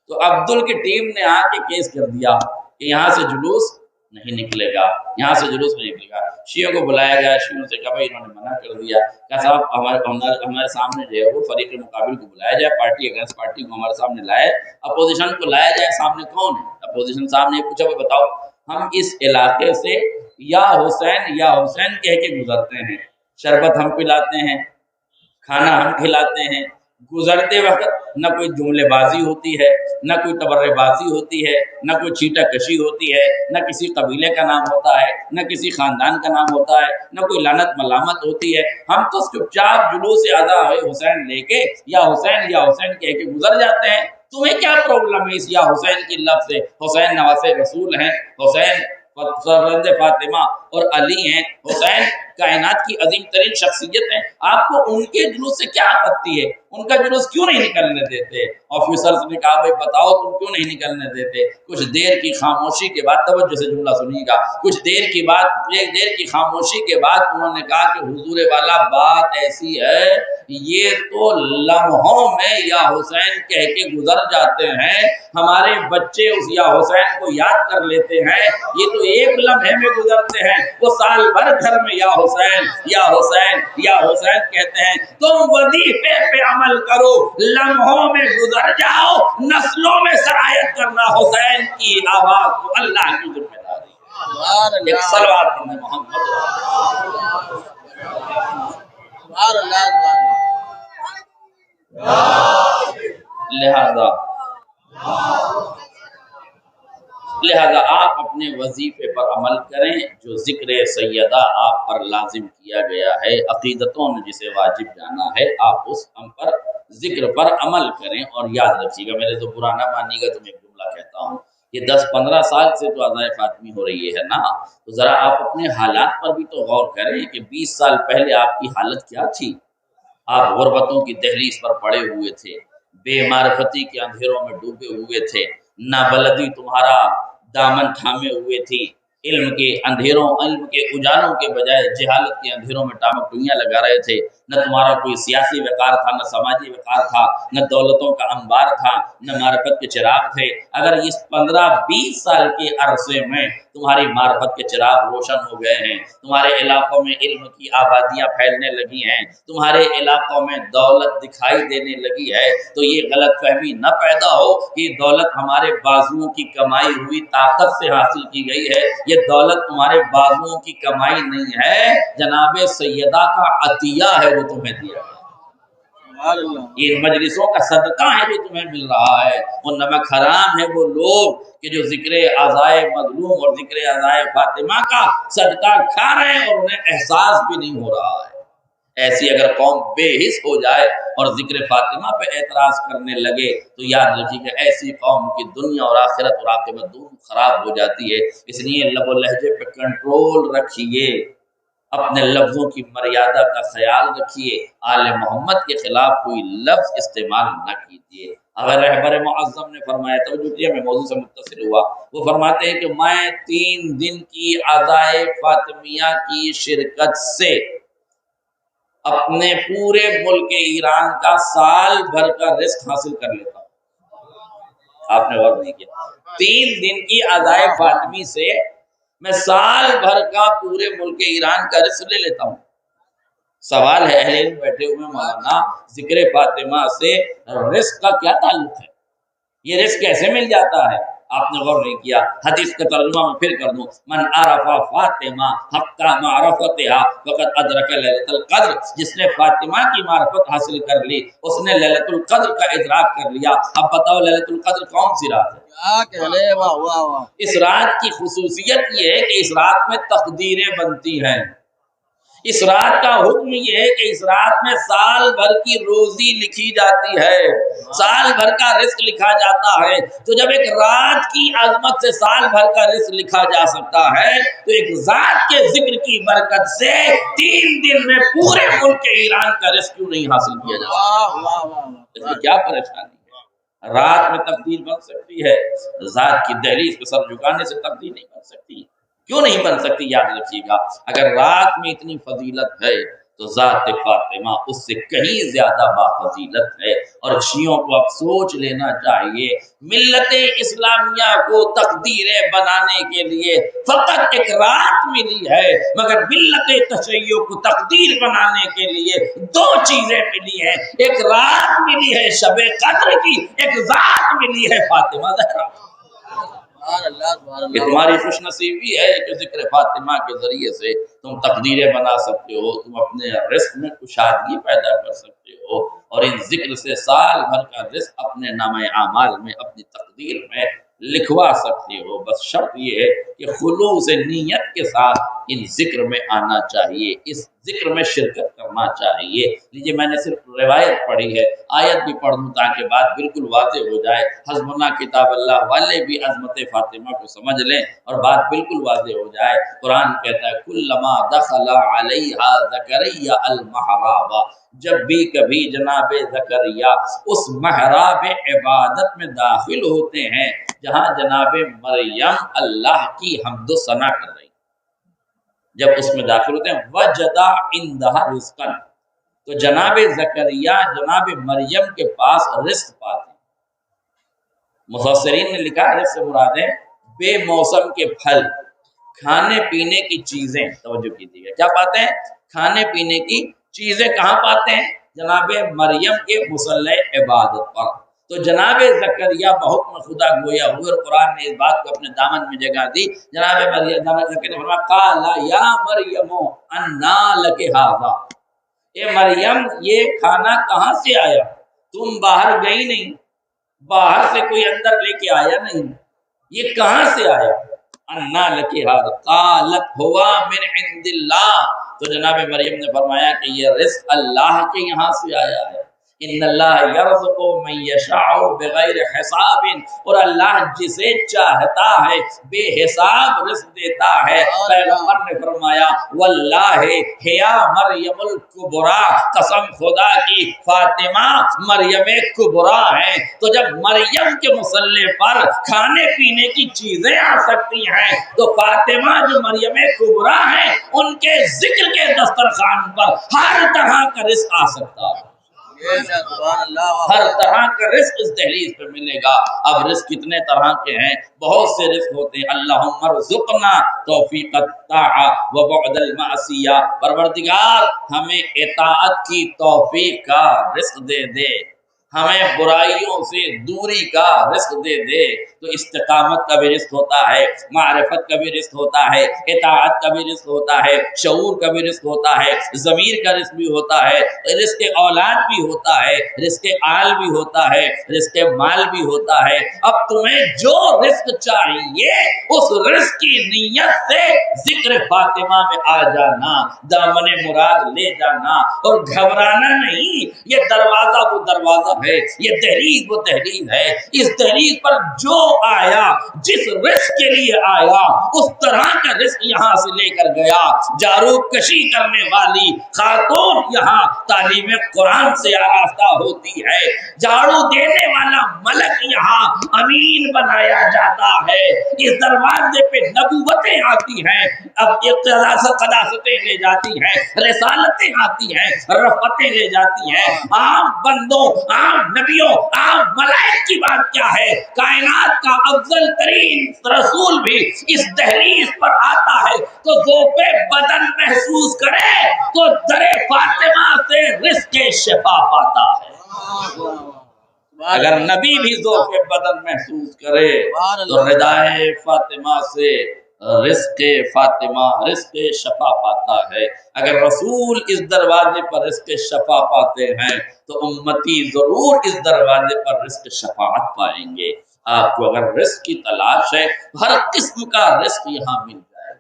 تو عبدل کی ٹیم نے آ کے کیس کر دیا کہ یہاں سے جلوس نہیں نکلے گا، یہاں سے جلوس نہیں نکلے گا۔ شیعوں کو بلایا گیا، شیعوں سے کہا بھائی انہوں نے منع کر دیا، کہا صاحب ہمارے سامنے جو ہے وہ فریق مقابل کو بلایا جائے، پارٹی اگینسٹ پارٹی کو ہمارے سامنے لائے، اپوزیشن کو لایا جائے، سامنے کون ہے؟ اپوزیشن صاحب نے پوچھا وہ بتاؤ ہم اس علاقے سے یا حسین کہہ کے گزرتے ہیں، شربت ہم پلاتے ہیں، کھانا ہم کھلاتے ہیں، گزرتے وقت نہ کوئی جملے بازی ہوتی ہے، نہ کوئی تبرے بازی ہوتی ہے، نہ کوئی چیٹا کشی ہوتی ہے، نہ کسی قبیلے کا نام ہوتا ہے، نہ کسی خاندان کا نام ہوتا ہے، نہ کوئی لعنت ملامت ہوتی ہے، ہم تو چپ چاپ جلوس ادا ہوئے حسین لے کے یا حسین کہہ کے گزر جاتے ہیں۔ تمہیں کیا پرابلم ہے اس یا حسین کی لفظ سے؟ حسین نواسے رسول ہیں، حسین فرزند فاطمہ اور علی ہیں، حسین کائنات کی عظیم ترین شخصیت ہیں، آپ کو ان کے جلوس سے کیا آپتی ہے؟ ان کا جلوس کیوں نہیں نکلنے دیتے؟ آفیسرز نے کہا بھائی بتاؤ تم کیوں نہیں نکلنے دیتے؟ کچھ دیر کی خاموشی کے بعد، توجہ سے جملہ سنیے گا، کچھ دیر کی بات، ایک دیر کی خاموشی کے بعد انہوں نے کہا کہ حضور والا بات ایسی ہے، یہ تو لمحوں میں یا حسین کہہ کے گزر جاتے ہیں، ہمارے بچے اس یا حسین کو یاد کر لیتے ہیں، یہ تو ایک لمحے میں گزرتے ہیں، وہ سال بھر گھر میں یا حسین یا حسین یا حسین کہتے ہیں۔ تم وظیفے پہ عمل کرو، لمحوں میں گزر جاؤ، نسلوں میں سرایت کرنا حسین کی آواز کو اللہ کی ذمہ داری۔ ایک صلوات پڑھنے محمد لہذا آپ اپنے وظیفے پر عمل کریں، جو ذکر سیدہ آپ پر لازم کیا گیا ہے، عقیدتوں نے جسے واجب جانا ہے، آپ اس پر ذکر پر عمل کریں۔ اور یاد رکھیے گا، میرے تو برا نہ مانیے گا تو میں ایک جملہ کہتا ہوں، یہ 10-15 سال سے تو عزائے فاطمی ہو رہی ہے نا، تو ذرا آپ اپنے حالات پر بھی تو غور کریں کہ 20 سال پہلے آپ کی حالت کیا تھی؟ آپ غربتوں کی دہلیز پر پڑے ہوئے تھے، بے معرفتی کے اندھیروں میں ڈوبے ہوئے تھے، نابلدی تمہارا دامن تھامے ہوئے تھی، علم کے اندھیروں، علم کے اجالوں کے بجائے جہالت کے اندھیروں میں ٹامک ٹوئیاں لگا رہے تھے۔ نہ تمہارا کوئی سیاسی وقار تھا، نہ سماجی وقار تھا، نہ دولتوں کا انبار تھا، نہ معرفت کے چراغ تھے۔ اگر اس 15-20 سال کے عرصے میں تمہاری معرفت کے چراغ روشن ہو گئے ہیں، تمہارے علاقوں میں علم کی آبادیاں پھیلنے لگی ہیں، تمہارے علاقوں میں دولت دکھائی دینے لگی ہے، تو یہ غلط فہمی نہ پیدا ہو کہ یہ دولت ہمارے بازوؤں کی کمائی ہوئی طاقت سے حاصل کی گئی ہے۔ یہ دولت تمہارے بازوؤں کی کمائی نہیں ہے، جناب سیدہ کا عطیہ ہے جو تمہیں دیا ہے، ان مجلسوں کا صدقہ ہے جو تمہیں مل رہا ہے۔ وہ نمک حرام ہے وہ لوگ کہ جو ذکر عزائے مظلوم اور ذکر عزائے فاطمہ کا صدقہ کھا رہے ہیں اور انہیں احساس بھی نہیں ہو رہا ہے۔ ایسی اگر قوم بے حس ہو جائے اور ذکر فاطمہ پہ اعتراض کرنے لگے تو یاد رکھیے کہ ایسی قوم کی دنیا اور آخرت اور عاقبت دونوں خراب ہو جاتی ہے۔ اس لیے لب و لہجے پہ کنٹرول رکھیے، اپنے لفظوں کی مریادہ کا خیال رکھیے، آل محمد کے خلاف کوئی لفظ استعمال نہ کیجیے۔ اگر رہبر معظم نے فرمایا، توجہ کیا، میں موضوع سے متصل ہوا، وہ فرماتے ہیں کہ میں 3 دن کی عزائے فاطمیہ کی شرکت سے اپنے پورے ملک ایران کا سال بھر کا رزق حاصل کر لیتا ہوں۔ آپ نے غور نہیں کیا، 3 دن کی عزائے فاطمی سے میں سال بھر کا پورے ملک ایران کا رزق لے لیتا ہوں۔ سوال ہے اہل علم بیٹھے ہوئے، مولانا ذکر فاطمہ سے رزق کا کیا تعلق ہے؟ یہ رزق کیسے مل جاتا ہے؟ آپ نے غور نہیں کیا۔ حدیث کا ترجمہ میں پھر کر دوں، من عرف فاطمہ حق معرفتها فقد ادرک لیلۃ القدر، جس نے فاطمہ کی معرفت حاصل کر لی اس نے لیلۃ القدر کا ادراک کر لیا۔ اب بتاؤ لیلۃ القدر کون سی رات ہے؟ اس رات کی خصوصیت یہ ہے کہ اس رات میں تقدیریں بنتی ہیں۔ اس رات کا حکم یہ ہے کہ اس رات میں سال بھر کی روزی لکھی جاتی ہے، سال بھر کا رزق لکھا جاتا ہے۔ تو جب ایک رات کی عظمت سے سال بھر کا رزق لکھا جا سکتا ہے تو ایک ذات کے ذکر کی برکت سے 3 دن میں پورے ملک ایران کا رزق کیوں نہیں حاصل کیا جا سکتا؟ اس میں کیا پریشانی ہے؟ رات میں تبدیل بن سکتی ہے، ذات کی دہلیز پہ سر جھکانے سے تبدیل نہیں بن سکتی۔ کیوں نہیں بن سکتی؟ یاد رکھیے گا، اگر رات میں اتنی فضیلت ہے تو ذات فاطمہ اس سے کہیں زیادہ بافضیلت ہے۔ اور شیعوں کو اب سوچ لینا چاہیے، ملت اسلامیہ کو تقدیریں بنانے کے لیے فقط ایک رات ملی ہے، مگر ملت تشیع کو تقدیر بنانے کے لیے 2 چیزیں ملی ہیں، ایک رات ملی ہے شب قدر کی، ایک ذات ملی ہے فاطمہ زہرا۔ یہ تمہاری خوش نصیبی ہے کہ ذکر فاطمہ کے ذریعے سے تم تقدیریں بنا سکتے ہو، تم اپنے رزق میں کشادگی پیدا کر سکتے ہو، اور ان ذکر سے سال بھر کا رزق اپنے نامہ اعمال میں، اپنی تقدیر میں لکھوا سکتے ہو۔ بس شرط یہ ہے کہ خلوص نیت کے ساتھ ان ذکر میں آنا چاہیے، اس ذکر میں شرکت کرنا چاہیے۔ لیجیے، میں نے صرف روایت پڑھی ہے، آیت بھی پڑھ دوں تاکہ بات بالکل واضح ہو جائے۔ حسبنا کتاب اللہ والے بھی عظمت فاطمہ کو سمجھ لیں اور بات بالکل واضح ہو جائے۔ قرآن کہتا ہے کلما دخل علیہا زکریا المحراب، جب بھی کبھی جناب زکریا اس محراب عبادت میں داخل ہوتے ہیں جہاں جناب مریم اللہ کی حمد و ثنا کر رہی، جب اس میں داخل ہوتے ہیں وجدا عندہا رزقا، تو جناب زکریا جناب مریم کے پاس رزق پاتے ہیں۔ مفسرین نے لکھا رزق سے مراد ہے بے موسم کے پھل، کھانے پینے کی چیزیں۔ توجہ کیجیے گا، کیا پاتے ہیں؟ کھانے پینے کی چیزیں کہاں پاتے ہیں؟ جناب مریم کے مصلی عبادت پر۔ تو جناب زکریا بحکم خدا گویا ہوئے، اور قرآن نے اس بات کو اپنے دامن میں جگہ دی۔ جناب مریم، جناب زکریا نے فرمایا قال یا مریم انا لک ھذا، اے مریم یہ کھانا کہاں سے آیا؟ تم باہر گئی نہیں، باہر سے کوئی اندر لے کے آیا نہیں، یہ کہاں سے آیا؟ انا لک ھذا قالت ہوا من عند اللہ، تو جناب مریم نے فرمایا کہ یہ رزق اللہ کے یہاں سے آیا ہے۔ ان اللہ یرزق من یشاء بغیر حساب، اور اللہ جسے چاہتا ہے بے حساب رزق دیتا ہے۔ پیغمبر نے فرمایا واللہ ہیا مریم الکبریٰ، قسم خدا کی فاطمہ مریم کبریٰ ہے۔ تو جب مریم کے مصلے پر کھانے پینے کی چیزیں آ سکتی ہیں تو فاطمہ جو مریم کبریٰ ہیں ان کے ذکر کے دسترخوان پر ہر طرح کا رزق آ سکتا ہے، ہر طرح کا رزق اس دہلیز پہ ملے گا۔ اب رزق کتنے طرح کے ہیں، بہت سے رزق ہوتے ہیں۔ اللہم ارزقنا توفیق الطاعہ و بعد المعصیہ، پروردگار ہمیں اطاعت کی توفیق کا رزق دے دے، ہمیں برائیوں سے دوری کا رزق دے دے۔ تو استقامت کا بھی رزق ہوتا ہے، معرفت کا بھی رزق ہوتا ہے، اطاعت کا بھی رزق ہوتا ہے، شعور کا بھی رزق ہوتا ہے، ضمیر کا رزق بھی ہوتا ہے، رزق اولاد بھی ہوتا ہے، رزق آل بھی ہوتا ہے، رزق مال بھی ہوتا ہے۔ اب تمہیں جو رزق چاہیے اس رزق کی نیت سے ذکر فاطمہ میں آ جانا، دامن مراد لے جانا، اور گھبرانا نہیں۔ یہ دروازہ وہ دروازہ ہے، یہ دہلیز وہ دہلیز ہے۔ اس دہلیز پر جو آیا، جس رزق کے لیے آیا، اس طرح کا رزق یہاں سے لے کر گیا۔ جارو کشی کرنے والی خاتون یہاں تعلیم قرآن سے آراستہ ہوتی ہے، جھاڑو دینے والا ملک یہاں امین بنایا جاتا ہے۔ اس دروازے پہ نبوتیں آتی ہیں، اب یہ قداستیں لے جاتی ہیں، رسالتیں آتی ہیں، رفتیں لے جاتی ہیں۔ عام بندوں، عام نبیوں، عام ملائک کی بات کیا ہے، کائنات کا افضل ترین رسول بھی اس دہلیز پر آتا ہے تو ذوق بدن محسوس کرے تو در فاطمہ سے رزق شفا پاتا ہے۔ اگر نبی بھی ذوق بدن محسوس کرے تو ردائے فاطمہ سے رزق فاطمہ رزق شفا پاتا ہے۔ اگر رسول اس دروازے پر رزق شفا پاتے ہیں تو امتی ضرور اس دروازے پر رزق شفاعت پائیں گے۔ آپ کو اگر رزق کی تلاش ہے ہر قسم کا رزق یہاں مل جائے گا۔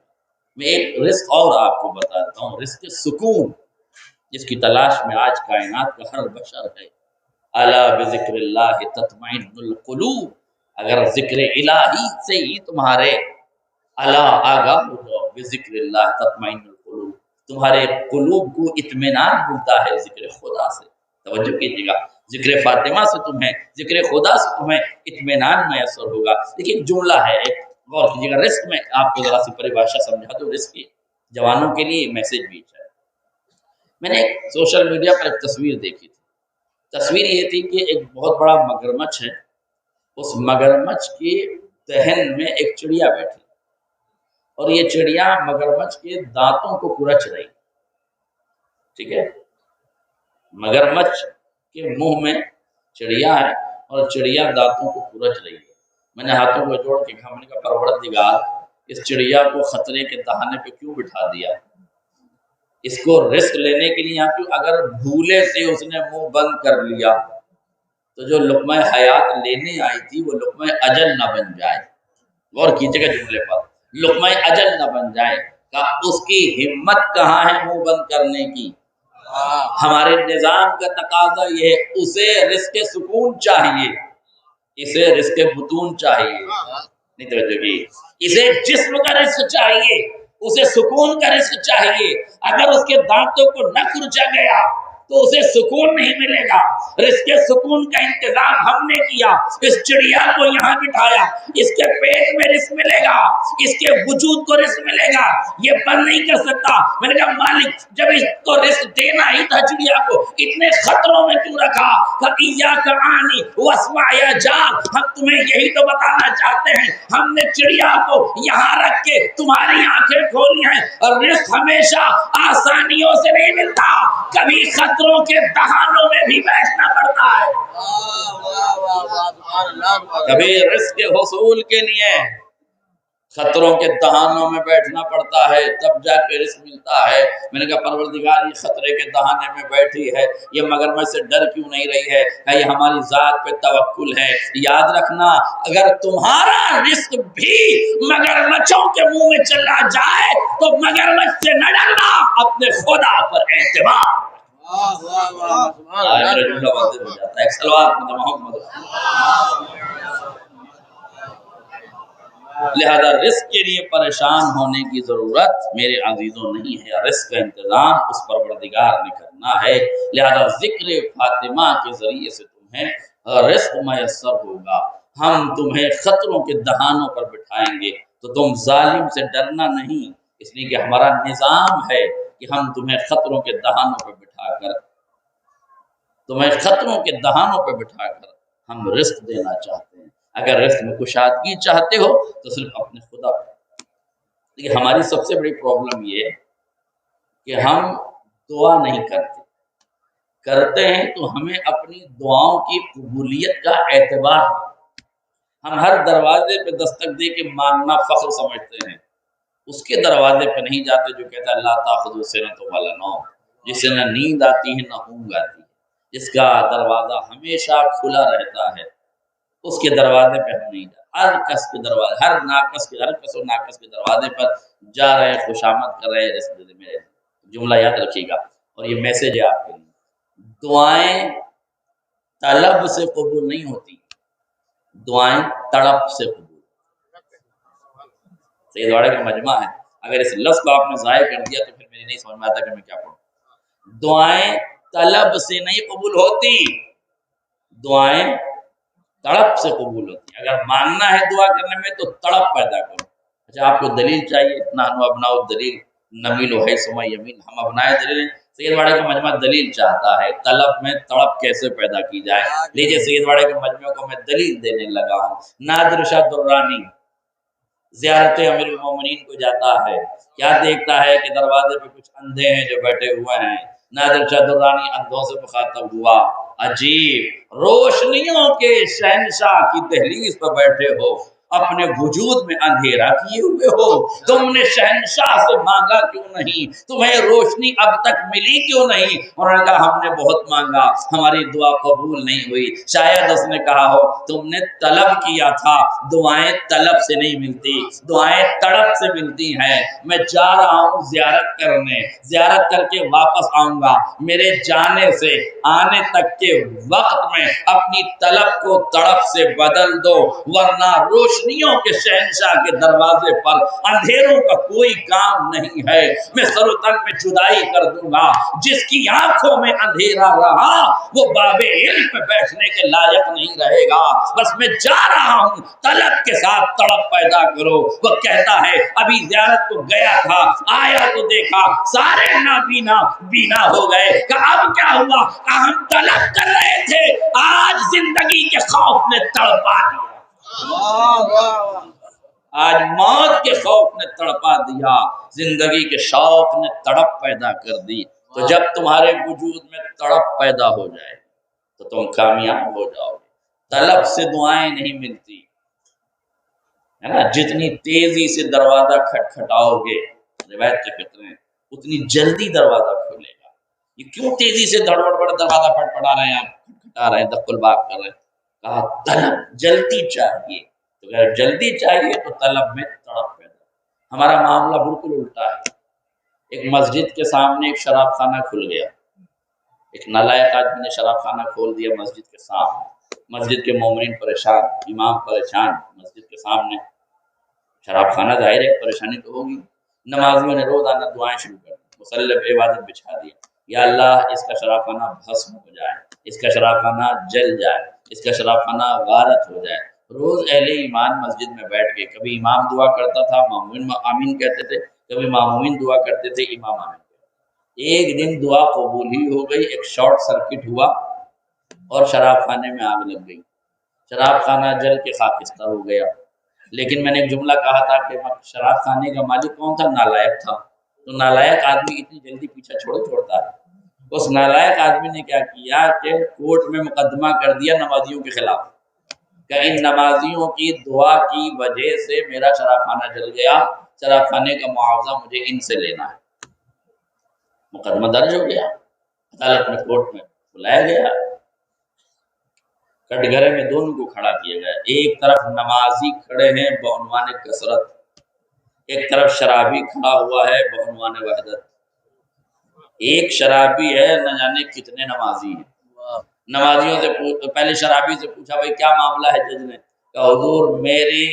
میں ایک رزق اور آپ کو بتاتا ہوں، رزق سکون، جس کی تلاش میں آج کائنات کا ہر بشر ہے۔ الا بذکر اللہ تطمئن القلوب، اگر ذکر الہی سے ہی تمہارے آگاہ ہو جاؤ، بذکر اللہ تطمئن القلوب، تمہارے قلوب کو اطمینان ملتا ہے ذکر خدا سے۔ توجہ کیجیے گا، ذکر فاطمہ سے تمہیں، ذکر خدا سے تمہیں اطمینان میسر ہوگا۔ لیکن جملہ ہے، ایک غور کیجیے گا، رزق میں آپ کو ذرا سی پریبھاشا سمجھا دو رزق کی، جوانوں کے لیے میسج بھی ہے۔ میں نے ایک سوشل میڈیا پر ایک تصویر دیکھی تھی، تصویر یہ تھی کہ ایک بہت بڑا مگرمچھ ہے، اس مگرمچھ کی دہن میں ایک چڑیا بیٹھی، اور یہ چڑیا مگرمچھ کے دانتوں کو کچھ رہی، ٹھیک ہے، مگرمچھ کے منہ میں چڑیا ہے اور چڑیا دانتوں کو کچھ رہی ہے۔ میں نے ہاتھوں کو جوڑ کے کہا، میں نے کہا پروردگار اس چڑیا کو خطرے کے دہانے پہ کیوں بٹھا دیا، اس کو رزق لینے کے لیے یہاں کیوں، اگر بھولے سے اس نے منہ بند کر لیا تو جو لقمہ حیات لینے آئی تھی وہ لقمہ اجل نہ بن جائے۔ غور کیجیے گا جملے پر، لقمہ اجل نہ بن جائے، کہ اس کی ہمت کہاں ہے منہ بند کرنے کی۔ ہمارے نظام کا تقاضا یہ ہے، اسے رزق سکون چاہیے، اسے رزق بطون چاہیے، نہیں توجہ کی، اسے جسم کا رزق چاہیے، اسے سکون کا رزق چاہیے۔ اگر اس کے دانتوں کو نہ کھرچا گیا تو اسے سکون نہیں ملے گا۔ رزق سکون کا انتظام ہم نے کیا، اس چڑیا کو یہاں بٹھایا، اس کے پیٹ میں رزق ملے گا، اس کے وجود کو رزق ملے گا، یہ بند نہیں کر سکتا۔ میں نے کہا مالک جب اس کو رزق دینا ہی تھا چڑیا کو، اتنے خطروں میں کیوں رکھا؟ ایاک اعنی واسمع یا جان، ہم تمہیں یہی تو بتانا چاہتے ہیں، ہم نے چڑیا کو یہاں رکھ کے تمہاری آنکھیں کھولی ہیں، اور رزق ہمیشہ آسانیوں سے نہیں ملتا، کبھی خطروں کے دہانوں میں بھی بیٹھنا پڑتا ہے۔ کبھی رزق کے حصول کے لیے خطروں کے دہانوں میں بیٹھنا پڑتا ہے، تب جا کے رزق ملتا ہے۔ میں نے کہا پروردگار یہ خطرے کے دہانے میں بیٹھی ہے، یہ مگرمچھ سے ڈر کیوں نہیں رہی ہے؟ یہ ہماری ذات پہ توکل ہے۔ یاد رکھنا اگر تمہارا رزق بھی مگرمچھوں کے منہ میں چلا جائے تو مگرمچھ سے نہ ڈرنا، اپنے خدا پر اعتماد۔ میرا جملہ واضح ہو جاتا ہے. ایک صلوات محمد. لہذا رزق کے لیے پریشان ہونے کی ضرورت میرے عزیزوں نہیں ہے. رزق کا انتظام اس پروردگار نے کرنا ہے. لہذا ذکر فاطمہ کے ذریعے سے تمہیں رزق میسر ہوگا. ہم تمہیں خطروں کے دہانوں پر بٹھائیں گے تو تم ظالم سے ڈرنا نہیں، اس لیے کہ ہمارا نظام ہے کہ ہم تمہیں خطروں کے دہانوں پر بٹھا کر ہم رزق دینا چاہتے ہیں. اگر رزق میں کشادگی چاہتے ہو تو صرف اپنے خدا پر. لیکن ہماری سب سے بڑی پرابلم یہ ہے کہ ہم دعا نہیں کرتے ہیں تو ہمیں اپنی دعاؤں کی قبولیت کا اعتبار ہے. ہم ہر دروازے پہ دستک دے کے مانگنا فخر سمجھتے ہیں. اس کے دروازے پہ نہیں جاتے جو کہتا ہے لا تاخذہ سنۃ ولا نوم، جسے نہ نیند آتی ہے نہ اونگ آتی ہے، جس کا دروازہ ہمیشہ کھلا رہتا ہے. اس کے دروازے پہ ہم نہیں جاتے. ہر کس کے دروازے، ہر کس و ناکس کے دروازے پر جا رہے ہیں، خوشامد کر رہے ہیں. اس میں جملہ یاد رکھیے گا اور یہ میسج ہے آپ کے لیے. دعائیں طلب سے قبول نہیں ہوتی، دعائیں تڑپ سے قبول. سید واڑے کا مجمع ہے، اگر اس لفظ کو آپ نے ضائع کر دیا تو پھر میری نہیں سمجھ میں آتا کہ میں کیا پڑھوں. دعائیں طلب سے نہیں قبول ہوتی، دعائیں تڑپ سے قبول ہوتی. اگر مانگنا ہے دعا کرنے میں تو تڑپ پیدا کرو. اچھا آپ کو دلیل چاہیے، نحن ابناء الدلیل نمیل و حیثما یمین، ہم ابنائے دلیل ہیں. سید واڑے کا مجمع دلیل چاہتا ہے طلب میں تڑپ کیسے پیدا کی جائے. لیجیے سید واڑے کے مجمع کو میں دلیل دینے لگا ہوں. نادر شاہ درانی زیارت امیر المومنین کو جاتا ہے، کیا دیکھتا ہے کہ دروازے پہ کچھ اندھے ہیں جو بیٹھے ہوئے ہیں. نادر شاہ درانی اندھوں سے مخاطب ہوا، عجیب روشنیوں کے شہنشاہ کی دہلیز پر بیٹھے ہو، اپنے وجود میں اندھیرا کیے ہوئے ہو. تم نے شہنشاہ سے مانگا کیوں نہیں؟ تمہیں روشنی اب تک ملی کیوں نہیں؟ انہوں نے کہا ہم نے بہت مانگا، ہماری دعا قبول نہیں ہوئی. شاید اس نے کہا ہو تم نے طلب کیا تھا. دعائیں طلب سے نہیں ملتی، دعائیں تڑپ سے ملتی ہیں. میں جا رہا ہوں زیارت کرنے، زیارت کر کے واپس آؤں گا. میرے جانے سے آنے تک کے وقت میں اپنی طلب کو تڑپ سے بدل دو، ورنہ روشنیوں کے شہنشاہ کے دروازے پر اندھیروں کا کوئی کام نہیں ہے. میں سر و تن میں جدائی کر دوں گا. جس کی آنکھوں میں اندھیرا رہا وہ باب علم پہ بیٹھنے کے لائق نہیں رہے گا. بس میں جا رہا ہوں، طلب کے ساتھ تڑپ پیدا کرو. وہ کہتا ہے ابھی زیارت کو گیا تھا، آیا تو دیکھا سارے نابینا بینا ہو گئے. کہ اب کیا ہوا؟ ہم طلب کر رہے تھے، آج زندگی کے خوف نے تڑپا دیا. آج موت کے خوف نے تڑپا دیا، زندگی کے شوق نے تڑپ پیدا کر دی. تو جب تمہارے وجود میں تڑپ پیدا ہو جائے تو تم کامیاب ہو جاؤ گے. طلب سے دعائیں نہیں ملتی ہے نا. جتنی تیزی سے دروازہ کھٹکھٹاؤ گے، روایت کے کہتے ہیں اتنی جلدی دروازہ کھولے گا. یہ کیوں تیزی سے دھڑبڑ بڑ دروازہ پڑا رہے ہیں، آپ کھٹکھٹا رہے ہیں، دق الباب کر رہے ہیں؟ کہا طلب جلدی چاہیے. تو اگر جلدی چاہیے تو طلب میں تڑپ پیدا. ہمارا معاملہ بالکل الٹا ہے. ایک مسجد کے سامنے ایک شراب خانہ کھل گیا. ایک نالائق آدمی نے شراب خانہ کھول دیا مسجد کے سامنے. مسجد کے مومنین پریشان، امام پریشان. مسجد کے سامنے شراب خانہ، ظاہر ہے پریشانی تو ہوگی. نمازیوں نے روزانہ دعائیں شروع کر دی، مصلی پہ عبادت بچھا دیا. یا اللہ اس کا شراب خانہ بھسم ہو جائے، اس کا شراب خانہ جل جائے، اس کا شراب خانہ غارت ہو جائے. روز اہل ایمان مسجد میں بیٹھ کے کبھی امام دعا کرتا تھا، مامومین آمین کہتے تھے، کبھی مامومین دعا کرتے تھے، امام آمین. ایک دن دعا قبول ہی ہو گئی، ایک شارٹ سرکٹ ہوا اور شراب خانے میں آگ لگ گئی. شراب خانہ جل کے خاکستہ ہو گیا. لیکن میں نے ایک جملہ کہا تھا کہ شراب خانے کا مالک کون تھا؟ نالائق تھا. تو نالائق آدمی اتنی جلدی پیچھا چھوڑتا ہے. اس نالائق آدمی نے کیا کیا کہ کورٹ میں مقدمہ کر دیا نمازیوں کے خلاف کہ ان نمازیوں کی دعا کی وجہ سے میرا شراب خانہ جل گیا، شراب خانے کا معاوضہ مجھے ان سے لینا ہے. مقدمہ درج ہو گیا، عدالت میں کورٹ میں بلایا گیا. کٹ گھرے میں دونوں کو کھڑا کیا گیا. ایک طرف نمازی کھڑے ہیں بعنوان کثرت، ایک طرف شرابی کھڑا ہوا ہے بعنوان وحدت. ایک شرابی ہے نہ جانے کتنے نمازی ہیں. نمازیوں سے پہلے شرابی سے پوچھا بھائی کیا معاملہ ہے؟ جج نے کہا حضور میری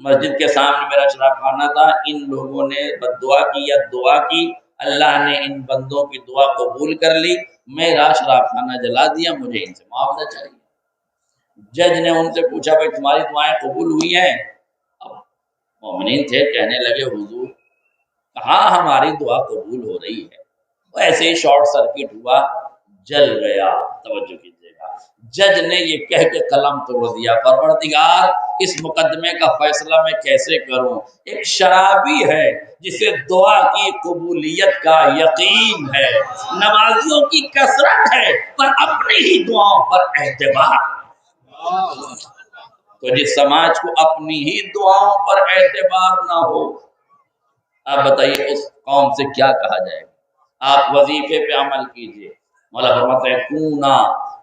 مسجد کے سامنے میرا شراب خانہ تھا، ان لوگوں نے بد دعا کی یا دعا کی، اللہ نے ان بندوں کی دعا قبول کر لی، میرا شراب خانہ جلا دیا، مجھے ان سے معاوضہ چاہیے. جج نے ان سے پوچھا بھائی تمہاری دعائیں قبول ہوئی ہیں؟ اب مومنین تھے، کہنے لگے حضور کہاں ہماری دعا قبول ہو رہی ہے، ایسے ہی شارٹ سرکٹ ہوا، جل گیا. توجہ کیجیے گا، جج نے یہ کہہ کے قلم توڑ دیا پروردگار اس مقدمے کا فیصلہ میں کیسے کروں؟ ایک شرابی ہے جسے دعا کی قبولیت کا یقین ہے، نمازیوں کی کثرت ہے پر اپنی ہی دعاؤں پر اعتبار. تو جس سماج کو اپنی ہی دعاؤں پر اعتبار نہ ہو، آپ بتائیے اس قوم سے کیا کہا جائے گا؟ آپ وظیفے پہ عمل کیجئے. مولا فرماتے ہیں کونا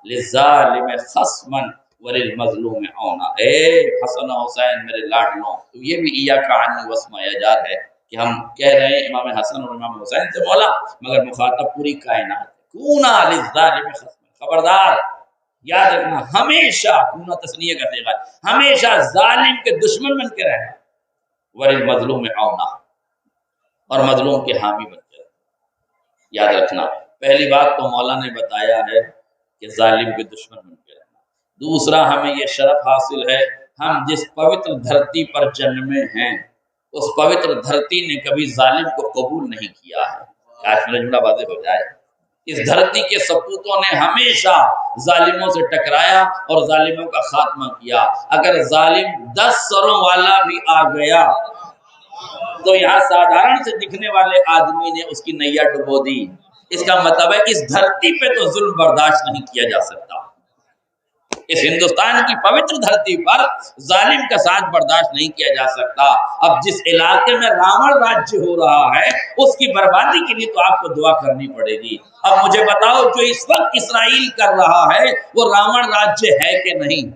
للظالم خصما وللمظلوم عونا. اے حسن و حسین میرے لاڈلوں، تو یہ بھی ایاک عنی واسمع یجار ہے کہ ہم کہہ رہے ہیں امام حسن اور امام حسین سے مولا، مگر مخاطب پوری کائنات. کونا للظالم خصما، خبردار یاد رکھنا ہمیشہ، کونا تسنیہ کا صیغہ ہے، ہمیشہ ظالم کے دشمن بن کے رہنا، وللمظلوم عونا، اور مظلوم کے حامی بن کے رہنا. یاد رکھنا پہلی بات تو مولا نے بتایا ہے کہ ظالم کے دشمن بن کے رہنا. دوسرا ہمیں یہ شرف حاصل ہے ہم جس پوتر دھرتی پر جنمے ہیں اس پوتر دھرتی نے کبھی ظالم کو قبول نہیں کیا ہے. کاش میرا جملہ واضح ہو جائے. اس دھرتی کے سپوتوں نے ہمیشہ ظالموں سے ٹکرایا اور ظالموں کا خاتمہ کیا. اگر ظالم 10 سروں والا بھی آ گیا تو یہاں سادھارن سے دکھنے والے آدمی نے اس کی نیا ڈبو دی. اس کا مطلب ہے اس دھرتی پہ تو ظلم برداشت نہیں کیا جا سکتا. اس ہندوستان کی پوتر دھرتی پر ظالم کا ساتھ برداشت نہیں کیا جا سکتا. اب جس علاقے میں راون راجیہ ہو رہا ہے اس کی بربادی کے لیے تو آپ کو دعا کرنی پڑے گی. اب مجھے بتاؤ جو اس وقت اسرائیل کر رہا ہے وہ راون راجیہ ہے کہ نہیں؟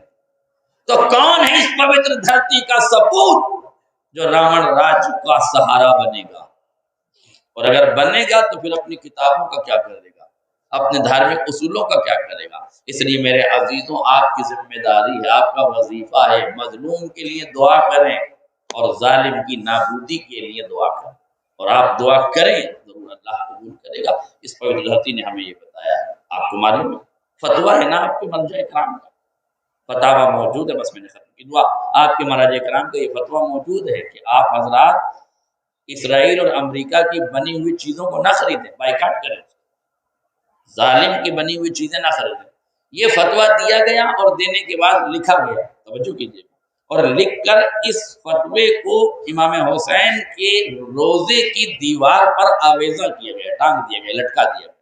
تو کون ہے اس پوتر دھرتی کا سپوت جو راون راج کا سہارا بنے گا؟ اور اگر بنے گا تو پھر اپنی کتابوں کا کیا کرے گا، اپنے دھارمک اصولوں کا کیا کرے گا؟ اس لیے میرے عزیزوں آپ کی ذمہ داری ہے، آپ کا وظیفہ ہے مظلوم کے لیے دعا کریں اور ظالم کی نابودی کے لیے دعا کریں. اور آپ دعا کریں ضرور اللہ قبول کرے گا. اس پوتر دھرتی نے ہمیں یہ بتایا ہے. آپ کو معلوم ہے فتویٰ ہے نا آپ کے مرجع کرام کا، فتاویٰ موجود ہے، بس میں نے ختم کی دعا. آپ کے مراجع کرام کا یہ فتویٰ موجود ہے کہ آپ حضرات اسرائیل اور امریکہ کی بنی ہوئی چیزوں کو نہ خریدیں، بائیکاٹ کریں، ظالم کی بنی ہوئی چیزیں نہ خریدیں. یہ فتویٰ دیا گیا اور دینے کے بعد لکھا گیا، توجہ کیجیے، اور لکھ کر اس فتوے کو امام حسین کے روزے کی دیوار پر آویزہ کیا گیا، ٹانگ دیا گیا، لٹکا دیا گیا.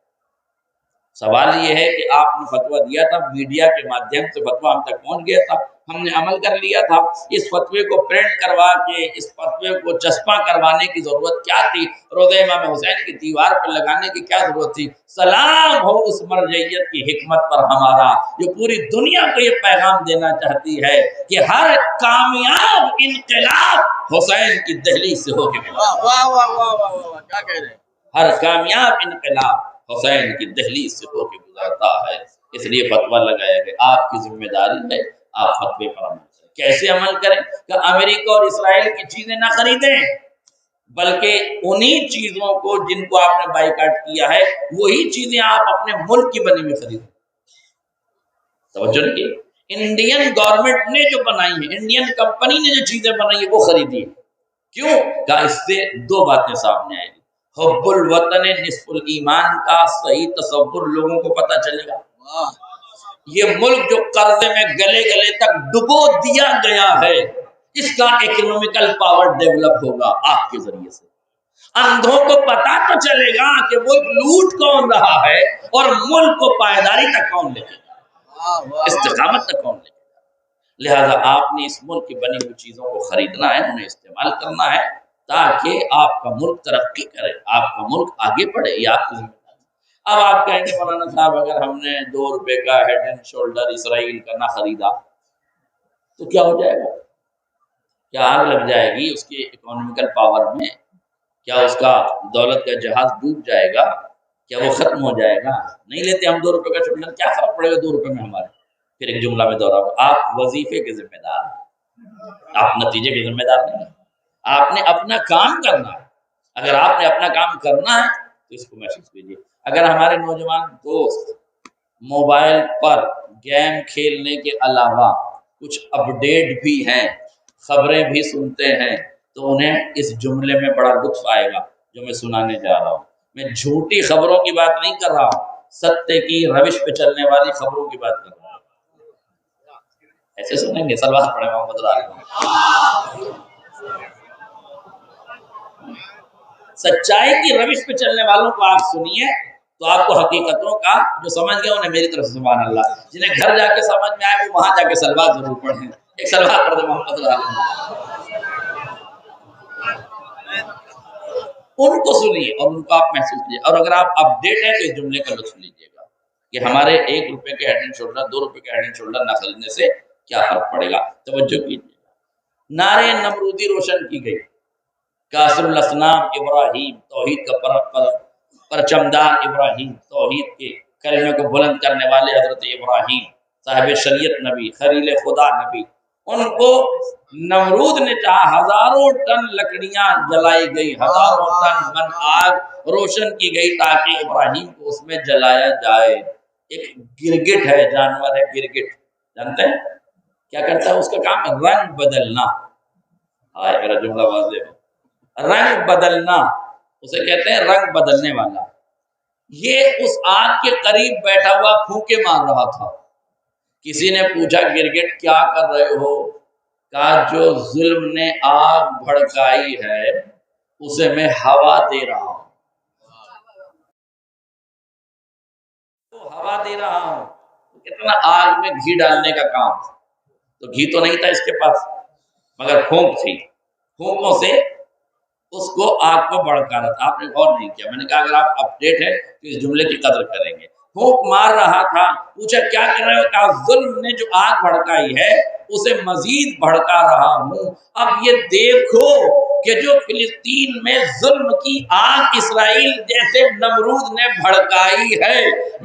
سوال یہ ہے کہ آپ نے فتویٰ دیا تھا، میڈیا کے مادھیم سے فتویٰ ہم تک پہنچ گیا تھا، ہم نے عمل کر لیا تھا. اس فتوے کو پرنٹ کروا کے اس فتوے کو چسپاں کروانے کی ضرورت کیا تھی؟ روضہ امام حسین کی دیوار پر لگانے کی کیا ضرورت تھی؟ سلام ہو اس مرجعیت کی حکمت پر ہمارا جو پوری دنیا کو یہ پیغام دینا چاہتی ہے کہ ہر کامیاب انقلاب حسین کی دہلیز سے ہو کے گزرتا ہے. واہ واہ واہ واہ واہ، کیا کہہ رہے ہیں؟ ہر کامیاب انقلاب حسین کی دہلیز سے ہو کے گزرتا ہے. اس لیے فتویٰ لگایا گیا. آپ کی ذمہ داری ہے آپ فتوے پر عمل کریں. کیسے عمل کریں؟ کہ امریکہ اور اسرائیل کی چیزیں نہ خریدیں، بلکہ انہی چیزوں کو جن کو آپ نے بائیکاٹ کیا ہے وہی چیزیں آپ اپنے ملک کی بنی میں خریدیں. توجہ نہیں کی؟ انڈین گورنمنٹ نے جو بنائی ہے، انڈین کمپنی نے جو چیزیں بنائی ہیں وہ خریدی. کیوں؟ کہ اس سے دو باتیں سامنے آئیں گی. حب الوطن نصف الایمان کا صحیح تصور لوگوں کو پتہ چلے گا. یہ ملک جو قرضے میں گلے گلے تک ڈبو دیا گیا ہے اس کا اکنومیکل پاور ڈیولپ ہوگا آپ کے ذریعے سے. اندھوں کو پتہ تو چلے گا کہ ملک لوٹ کون رہا ہے اور ملک کو پائیداری تک کون لے گا، استقامت تک کون لے گا. لہذا آپ نے اس ملک کی بنی ہوئی چیزوں کو خریدنا ہے، انہیں استعمال کرنا ہے تاکہ آپ کا ملک ترقی کرے، آپ کا ملک آگے بڑھے. یہ آپ کی ذمہ داری. اب آپ کہیں گے مولانا صاحب اگر ہم نے 2 روپے کا ہیڈ اینڈ شولڈر اسرائیل کا نہ خریدا تو کیا ہو جائے گا؟ کیا آگ لگ جائے گی اس کے اکنومیکل پاور میں؟ کیا اس کا دولت کا جہاز ڈوب جائے گا؟ کیا وہ ختم ہو جائے گا؟ نہیں لیتے ہم 2 روپے کا چڑیا، کیا فرق پڑے گا 2 روپے میں ہمارے؟ پھر ایک جملہ میں دوہراؤں، آپ وظیفے کے ذمہ دار ہیں، آپ نتیجے کے ذمہ دار نہیں ہیں۔ آپ نے اپنا کام کرنا ہے، اگر آپ نے اپنا کام کرنا ہے تو اس کو محسوس کیجیے۔ اگر ہمارے نوجوان دوست موبائل پر گیم کھیلنے کے علاوہ کچھ اپڈیٹ بھی ہیں، خبریں بھی سنتے ہیں، تو انہیں اس جملے میں بڑا لطف آئے گا جو میں سنانے جا رہا ہوں۔ میں جھوٹی خبروں کی بات نہیں کر رہا ہوں، ستیہ کی روش پہ چلنے والی خبروں کی بات کر رہا ہوں۔ ایسے سنیں گے، صلوات پڑھیں محمد علیہ۔ سچائی کی روش پہ چلنے والوں کو آپ سنیے تو آپ کو حقیقتوں کا جو سمجھ گیا انہیں میری طرف سے سبحان اللہ، جنہیں گھر جا کے سمجھ میں آئے وہ وہاں جا کے صلوات ضرور پڑھیں۔ ایک صلوات پڑھ دیں محمد علیہ۔ ان کو سنیے اور ان کو آپ محسوس کیجیے، اور اگر آپ اپڈیٹ ہیں تو اس جملے کا لطف لیجیے گا کہ ہمارے 1 روپے کے ہیڈ اینڈ شولڈر 2 روپے کے ہیڈ اینڈ شولڈر نہ خریدنے سے کیا فرق پڑے گا۔ توجہ کیجیے، نعرے نمرودی روشن کی گئی، کاسر الاسنام ابراہیم، توحید کا پرچمدار ابراہیم، توحید کے کلمے کو بلند کرنے والے حضرت ابراہیم صاحب شریعت نبی، خلیل خدا نبی، ان کو نمرود نے چاہا، ہزاروں ٹن لکڑیاں جلائی گئی، ہزاروں ٹن من آگ روشن کی گئی تاکہ ابراہیم کو اس میں جلایا جائے۔ ایک گرگٹ ہے، جانور ہے گرگٹ، جانتے ہیں کیا کرتا ہے؟ اس کا کام ہے رنگ بدلنا۔ آئے میرا جملہ واضح ہو، رنگ بدلنا، اسے کہتے ہیں رنگ بدلنے والا۔ یہ اس آگ کے قریب بیٹھا ہوا پھونکے مار رہا تھا۔ کسی نے پوچھا گرگٹ کیا کر رہے ہو؟ کہا جو ظلم نے آگ بھڑکائی ہے اسے میں ہوا دے رہا ہوں، ہوا دے رہا ہوں۔ کتنا آگ میں گھی ڈالنے کا کام، تو گھی تو نہیں تھا اس کے پاس مگر پھونک تھی، پھونکوں سے اس کو آگ کو بھڑکا رہا تھا۔ آپ نے غور نہیں کیا، میں نے کہا اگر آپ اپڈیٹ ہے تو اس جملے کی قدر کریں گے۔ پھونک مار رہا تھا، پوچھا کیا کر رہے ہو؟ کہا ظلم نے جو آگ بھڑکائی ہے اسے مزید بھڑکا رہا ہوں۔ اب یہ دیکھو کہ جو فلسطین میں ظلم کی آگ اسرائیل جیسے نمرود نے بھڑکائی ہے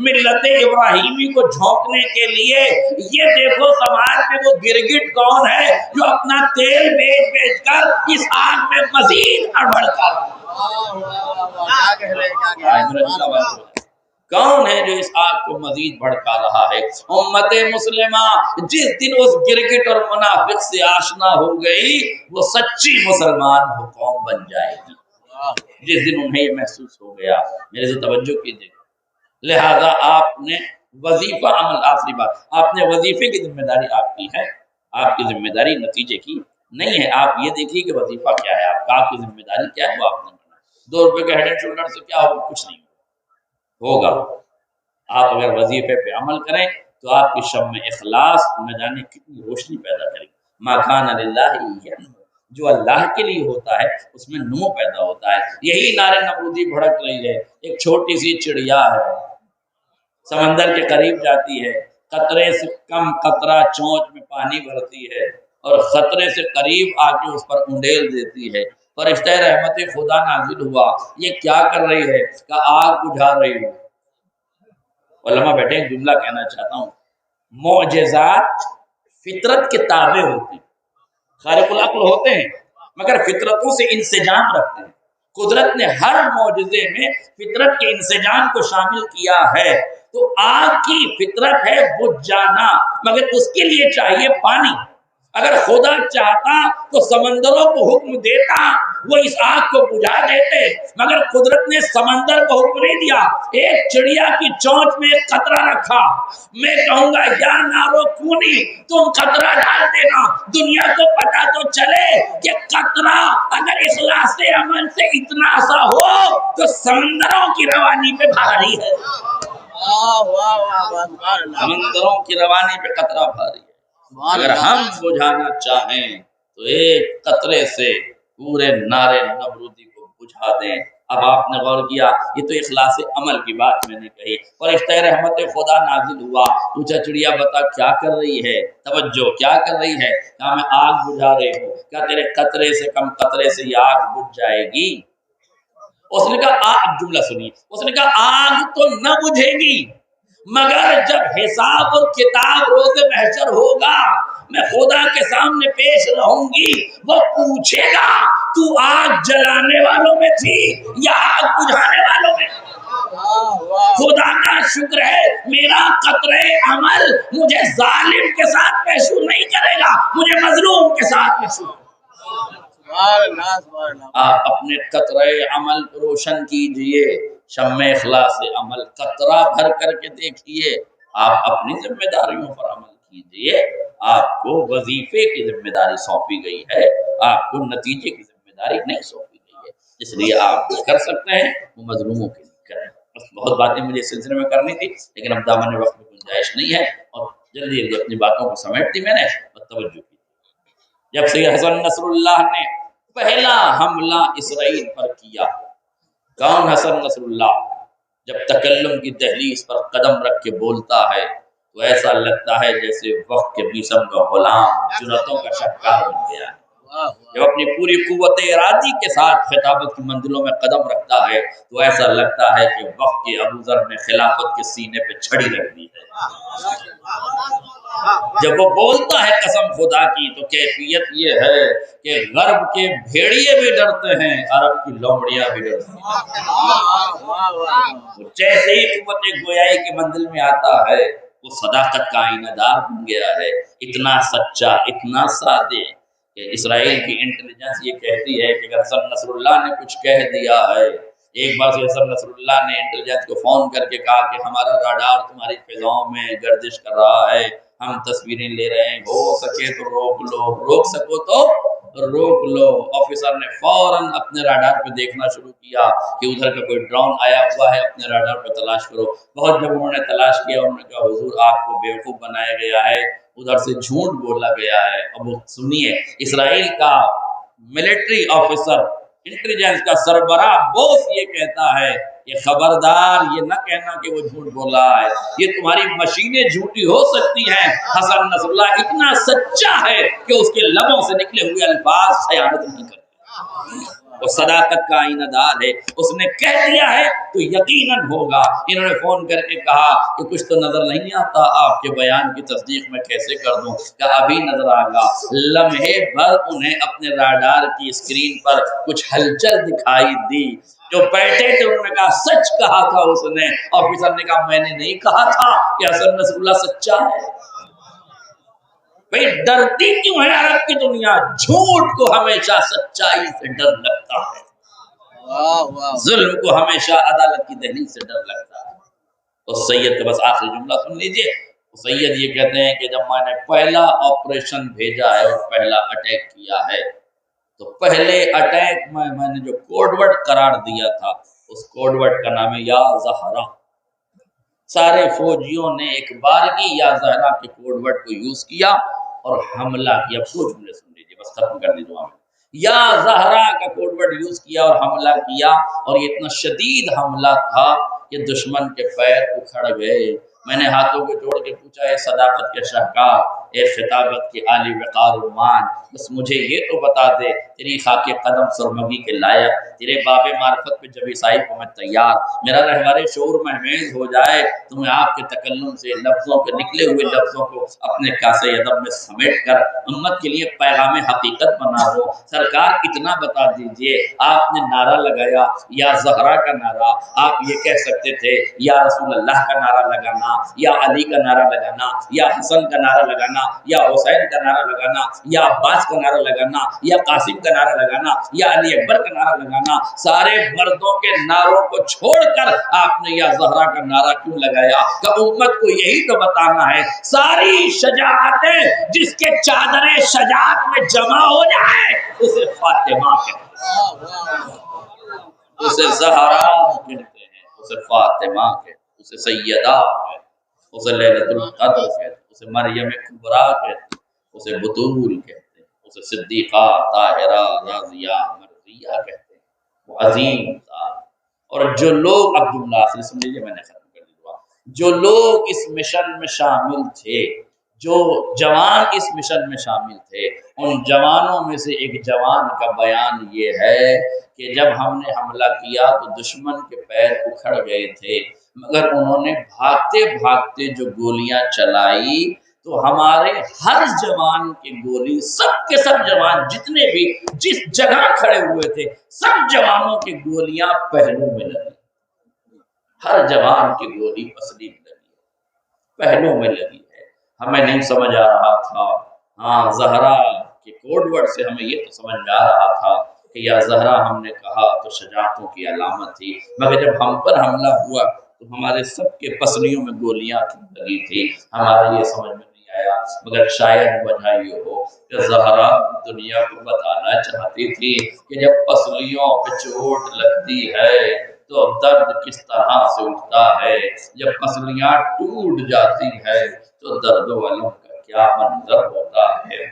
ملت ابراہیمی کو جھونکنے کے لیے، یہ دیکھو سماج میں وہ گرگٹ کون ہے جو اپنا تیل بیچ بیچ کر اس آگ میں مزید بھڑکا رہا ہے۔ کون ہے جو اس آگ کو مزید بھڑکا رہا ہے؟ امت مسلمہ جس دن اس گرگٹ اور منافق سے آشنا ہو گئی وہ سچی مسلمان قوم بن جائے گی، جس دن انہیں یہ محسوس ہو گیا۔ میرے سے توجہ کیجیے، لہذا آپ نے وظیفہ عمل، آخری بات، آپ نے وظیفے کی ذمہ داری آپ کی ہے، آپ کی ذمہ داری نتیجے کی نہیں ہے۔ آپ یہ دیکھیے کہ وظیفہ کیا ہے آپ کی ذمہ داری کیا ہے، وہ آپ نے کرنا ہے۔ 2 روپے کے ہیڈ اینڈ شولڈر سے کیا ہوگا؟ کچھ نہیں ہوگا۔ آپ اگر وظیفے پہ عمل کریں تو آپ کی شمع اخلاص نہ جانے کتنی روشنی پیدا کرے گی۔ ما کان للہ، جو اللہ کے لیے ہوتا ہے اس میں نمو پیدا ہوتا ہے۔ یہی نعرے نمرودی بھڑک رہی ہے۔ ایک چھوٹی سی چڑیا ہے، سمندر کے قریب جاتی ہے، قطرے سے کم قطرہ چونچ میں پانی بھرتی ہے اور خطرے سے قریب آ کے اس پر انڈیل دیتی ہے۔ فرشتہ رحمت خدا نازل ہوا، یہ کیا کر رہی ہے؟ کہ آگ بجھا رہی ہے۔ علماء بیٹھے ایک جملہ کہنا چاہتا ہوں، معجزات فطرت کے تابع ہوتے ہیں، خارق العقل ہوتے ہیں مگر فطرتوں سے انسجام رکھتے ہیں۔ قدرت نے ہر معجزے میں فطرت کے انسجام کو شامل کیا ہے۔ تو آگ کی فطرت ہے بجھ جانا، مگر اس کے لیے چاہیے پانی۔ اگر خدا چاہتا تو سمندروں کو حکم دیتا، وہ اس آگ کو بجھا دیتے، مگر قدرت نے سمندر کو حکم نہیں دیا۔ ایک چڑیا کی چونچ میں ایک قطرہ رکھا، میں کہوں گا یا نارو کونی، تم قطرہ ڈال دینا، دنیا کو پتا تو چلے کہ قطرہ اگر اخلاص عمل سے اتنا سا ہو تو سمندروں کی روانی پہ بھاری ہے، سمندروں کی روانی پہ قطرہ بھاری ہے۔ اگر ہم بجھانا چاہیں تو ایک قطرے سے پورے نعرے نمرودی کو بجھا دیں۔ اب آپ نے غور کیا، یہ تو اخلاص عمل کی بات میں نے کہی۔ فرشتہ رحمت خدا نازل ہوا، پوچھا چڑیا بتا کیا کر رہی ہے؟ توجہ، کیا کر رہی ہے؟ کہا میں آگ بجھا رہی ہوں۔ کیا تیرے قطرے سے کم قطرے سے یہ آگ بجھ جائے گی؟ اس نے کہا آپ جملہ سنیے، اس نے کہا آگ تو نہ بجھے گی مگر جب حساب اور کتاب روز محشر ہوگا، میں خدا کے سامنے پیش رہوں گی، وہ پوچھے گا تو آگ جلانے والوں میں تھی یا آگ بجھانے والوں میں؟ خدا کا شکر ہے میرا قطرے عمل مجھے ظالم کے ساتھ محشور نہیں کرے گا، مجھے مظلوم کے ساتھ محشور۔ آپ اپنے قطرے عمل کو روشن کیجئے، شمع اخلاص عمل قطرہ بھر کر کے دیکھیے، آپ اپنی ذمہ داریوں پر عمل کیجئے۔ آپ کو وظیفے کی ذمہ داری سونپی گئی ہے، آپ کو نتیجے کی ذمہ داری نہیں سونپی گئی ہے، اس لیے آپ جو کر سکتے ہیں وہ مظلوموں کے لیے کریں۔ بس بہت باتیں مجھے اس سلسلے میں کرنی تھی، لیکن اب دامن وقت میں گنجائش نہیں ہے، اور جلدی جلدی اپنی باتوں کو سمیٹ دی میں نے اور توجہ کی۔ جب سید حسن نصر اللہ نے پہلا حملہ اسرائیل پر کیا، کون حسن نصر اللہ؟ جب تکلم کی دہلیز پر قدم رکھ کے بولتا ہے تو ایسا لگتا ہے جیسے وقت کے بیسم کا غلام جرأتوں کا شاہکار بن گیا ہے۔ جب اپنی پوری قوت ارادی کے ساتھ خطابت کی منزلوں میں قدم رکھتا ہے تو ایسا لگتا ہے کہ وقت کے ابو ذر نے خلافت کے سینے پہ چھڑی رکھ دی ہے۔ جب وہ بولتا ہے قسم خدا کی تو کیفیت یہ ہے کہ غرب کے بھیڑیے بھی ڈرتے ہیں، عرب کی لومڑیاں بھی ڈرتی ہیں۔ جیسے ہی قوت گویائی کی منزل میں آتا ہے وہ صداقت کا آئینہ دار بن گیا ہے، اتنا سچا، اتنا سادے کہ اسرائیل کی انٹیلیجنس یہ کہتی ہے کہ حسن نصر اللہ نے کچھ کہہ دیا ہے۔ ایک بار حسن نصر اللہ نے انٹیلیجنس کو فون کر کے کہا کہ ہمارا راڈار تمہاری فضاؤں میں گردش کر رہا ہے، ہم تصویریں لے رہے ہیں، ہو سکے تو روک لو، روک سکو تو روک لو۔ آفیسر نے فوراً اپنے راڈار پہ دیکھنا شروع کیا کہ ادھر کا کوئی ڈرون آیا ہوا ہے، اپنے راڈار پہ تلاش کرو۔ بہت جب انہوں نے تلاش کیا، انہوں نے کہا حضور آپ کو بیوقوف بنایا گیا ہے، ادھر سے جھوٹ بولا گیا ہے۔ اب سنیے، اسرائیل کا ملٹری آفیسر، انٹیلیجنس کا سربراہ بوس یہ کہتا ہے کہ خبردار یہ نہ کہنا کہ وہ جھوٹ بولا ہے، یہ تمہاری مشینیں جھوٹی ہو سکتی ہیں، حسن نصر اللہ اتنا سچا ہے کہ اس کے لبوں سے نکلے ہوئے الفاظ خیانت نہیں کرتے، وہ صداقت کا آئینہ دار ہے، اس نے کہہ دیا ہے تو یقیناً ہوگا۔ انہوں نے فون کر کے کہا کہ کچھ تو نظر نہیں آتا، آپ کے بیان کی تصدیق میں کیسے کر دوں؟ کہا ابھی نظر آگا۔ لمحے بھر انہیں اپنے راڈار کی اسکرین پر کچھ ہلچل دکھائی دی، جو بیٹھے تھے انہوں نے کہا سچ کہا تھا اس نے۔ آفیسر نے کہا میں نے نہیں کہا تھا کہ حسن نصر اللہ سچا ہے؟ بھئی ڈرتی کیوں ہے عرب کی دنیا؟ جھوٹ کو ہمیشہ سچائی سے ڈر لگتا ہے، ظلم کو ہمیشہ عدالت کی دہلیز سے ڈر لگتا ہے۔ تو سید کا بس آخری جملہ سن لیجئے، سید یہ کہتے ہیں کہ جب میں نے پہلا آپریشن بھیجا ہے اور پہلا اٹیک کیا ہے تو پہلے اٹیک میں نے جو کوڈ ورڈ قرار دیا تھا اس کوڈ ورڈ کا نام ہے یا زہرا۔ سارے فوجیوں نے ایک بارگی یا زہرا کے کوڈ ورڈ کو یوز کیا اور حملہ کیا۔ پوچھ جملے سن لیجیے، بس ختم کر دیجیے۔ یا زہرا کا کوڈ ورڈ یوز کیا اور حملہ کیا، اور یہ اتنا شدید حملہ تھا کہ دشمن کے پیر اکھڑ گئے۔ میں نے ہاتھوں کو جوڑ کے پوچھا، اے صداقت کے شاہکار، اے خطابت کے عالی وقار عنوان، بس مجھے یہ تو بتا دے تیری خاک قدم سرمگی کے لائق، تیرے باب معرفت پہ جب عیسائی کو میں تیار، میرا رہبر شعور محمیز ہو جائے تو میں آپ کے تکلم سے لفظوں کے نکلے ہوئے لفظوں کو اپنے کاسے ادب میں سمیٹ کر امت کے لیے پیغام حقیقت بنا دو۔ سرکار اتنا بتا دیجئے، آپ نے نعرہ لگایا یا زہرا کا نعرہ، آپ یہ کہہ سکتے تھے یا رسول اللہ کا نعرہ لگانا، یا علی کا نعرہ لگانا، یا حسن کا نعرہ لگانا، یا حسین کا نعرہ لگانا، یا عباس کا نعرہ لگانا، یا قاسم کا نعرہ لگانا، یا علی اکبر کا نعرہ لگانا۔ سارے مردوں کے نعروں کو چھوڑ کر آپ نے یا زہرا کا نعرہ کیوں لگایا؟ کہ امت کو یہی تو بتانا ہے ساری شجاعتیں جس کے چادر شجاعت میں جمع ہو جائے اسے فاطمہ کہتے ہیں، اسے زہرا کہتے ہیں، اسے فاطمہ کہتے ہیں، اسے سیدہ کہتے ہیں، اسے لیلۃ القدر کہتے ہیں، اسے مریم کبریٰ کہتے ہیں، اسے بطول کہتے ہیں، اسے صدیقہ طاہرہ راضیہ مرضیہ کہتے ہیں، وہ عظیم ذات۔ اور جو لوگ، اب جملہ آخری سن لیجیے، میں نے ختم کر دیا، جو لوگ اس مشن میں شامل تھے جو جوان اس مشن میں شامل تھے، ان جوانوں میں سے ایک جوان کا بیان یہ ہے کہ جب ہم نے حملہ کیا تو دشمن کے پیر اکھڑ گئے تھے، مگر انہوں نے بھاگتے بھاگتے جو گولیاں چلائی تو ہمارے ہر جوان کی گولی، سب کے سب جوان جتنے بھی جس جگہ کھڑے ہوئے تھے، سب جوانوں کی گولیاں پہلو میں لگی، ہر جوان کی گولی پسلی میں لگی، پہلو میں لگی ہے۔ ہمیں نہیں سمجھ آ رہا تھا، ہاں زہرا کے کوڈ ورڈ سے ہمیں یہ تو سمجھ میں آ رہا تھا کہ یا زہرا ہم نے کہا تو شجاعتوں کی علامت تھی، مگر جب ہم پر حملہ ہوا تو ہمارے سب کے پسلیوں میں گولیاں لگی تھی، ہمارے یہ سمجھ میں نہیں آیا، مگر شاید وجہ یہ ہو کہ زہرا دنیا کو بتانا چاہتی تھی کہ جب پسلیوں پہ چوٹ لگتی ہے تو درد کس طرح سے اٹھتا ہے، جب پسلیاں ٹوٹ جاتی ہے تو درد و الم کا کیا منظر ہوتا ہے۔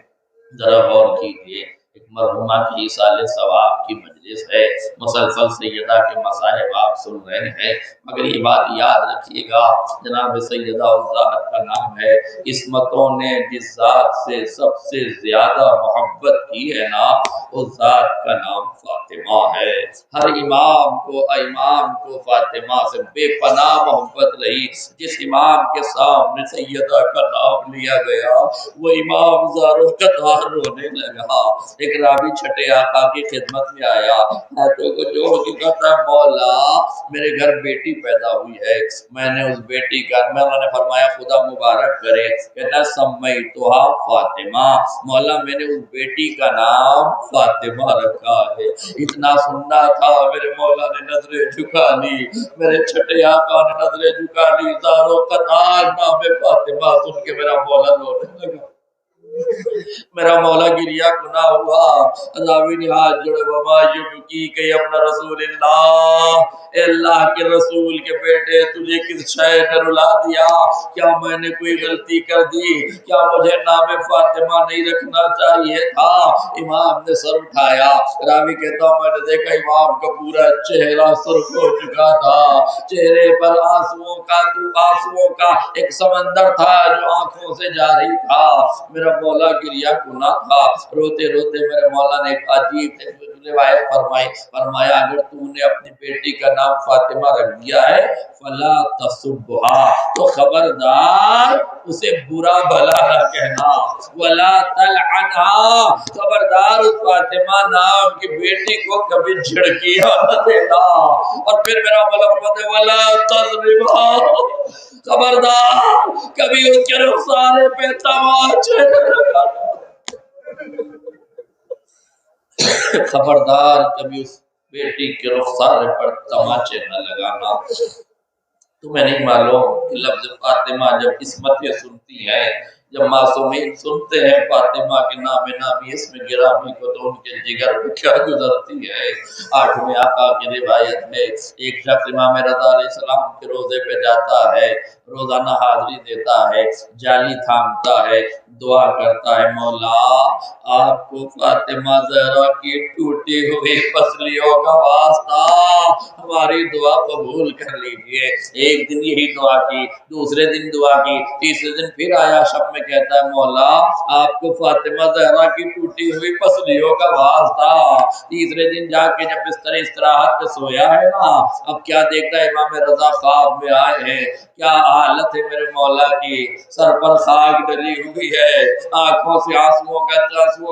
ذرا غور کیجیے، ایک مرحومہ کی ایصال ثواب کی مجلس ہے، مسلسل سیدہ کے مصائب آپ سن رہے ہیں، مگر یہ بات یاد رکھیے گا، جناب سیدہ اس ذات کا نام ہے، عصمتوں نے جس ذات سے سب سے زیادہ محبت کی ہے نا، اس ذات کا نام فاطمہ ہے۔ ہر امام کو فاطمہ سے بے پناہ محبت رہی، جس امام کے سامنے سیدہ کا نام لیا گیا وہ امام زاروں کا دار رونے لگا۔ ایک راوی چھٹے آقا کی خدمت میں آیا، ہاتھوں کو جوڑ کے کہتا ہے مولا میرے گھر بیٹی پیدا ہوئی ہے، میں نے اس بیٹی کا، مولا نے فرمایا خدا مبارک کرے، کہتا ہے سمیتھا فاطمہ، مولا میں نے اس بیٹی کا نام فاطمہ رکھا ہے۔ اتنا سننا تھا، میرے مولا نے نظریں جھکا لی، میرے چھٹے آقا نے نظریں جھکا لی، زاروں قطار نام فاطمہ سن کے میرا مولا رونے لگا، میرا مولا گریا گناہ ہوا، راوی نے ہاتھ جوڑے، وما یبکی کہ ابن رسول اللہ، اے اللہ کے رسول کے بیٹے تجھے کس شے نے رلا دیا، کیا میں نے کوئی غلطی کر دی، کیا مجھے نام فاطمہ نہیں رکھنا چاہیے تھا؟ امام نے سر اٹھایا، راوی کہتا میں نے دیکھا امام کا پورا چہرہ سرخ ہو چکا تھا، چہرے پر آنسوؤں کا ایک سمندر تھا جو آنکھوں سے جاری تھا، میرا مولا گریا گنا تھا، روتے روتے میرے مولا نے ایک عجیب روایت فرمایا اگر تو نے اپنی بیٹی کا نام فاطمہ رکھ دیا ہے فلا تصبها، تو خبردار اسے برا بھلا نہ کہنا، ولا تلعنها، خبردار اس فاطمہ نام کی بیٹی کو کبھی جھڑکیاں نہ دینا، اور پھر میرا مولا فرماتے ولا تضربها، خبردار کبھی اس کے رخسارے پہ تماچے نہ لگانا، خبردار کبھی اس بیٹی کے رخسارے پر تماچے نہ لگانا۔ تمہیں نہیں معلوم کہ لفظ فاطمہ جب عصمتیں سنتی ہیں، جب معصومین سنتے ہیں فاطمہ کے نام نامی اسم گرامی کو تو ان کے جگر پہ کیا گزرتی ہے۔ آٹھویں آقا کی روایت میں ایک شخص امام رضا علیہ السلام کے روزے پہ جاتا ہے، روزانہ حاضری دیتا ہے، جالی تھامتا ہے، دعا کرتا ہے مولا آپ کو فاطمہ زہرا کی ٹوٹی ہوئی پسلیوں کا واسطہ ہماری دعا قبول کر لیجئے۔ ایک دن یہی دعا کی، دوسرے دن دعا کی، تیسرے دن پھر آیا شب میں کہتا ہے مولا آپ کو فاطمہ زہرا کی ٹوٹی ہوئی پسلیوں کا واسطہ، تیسرے دن جا کے جب بستر استراحت پہ سویا ہے نا، اب کیا دیکھتا ہے امام رضا خواب میں آئے ہیں، کیا حالت ہے میرے مولا کی، سر پر خاک ڈلی ہوئی ہے، آنکھوں سے آنسوؤں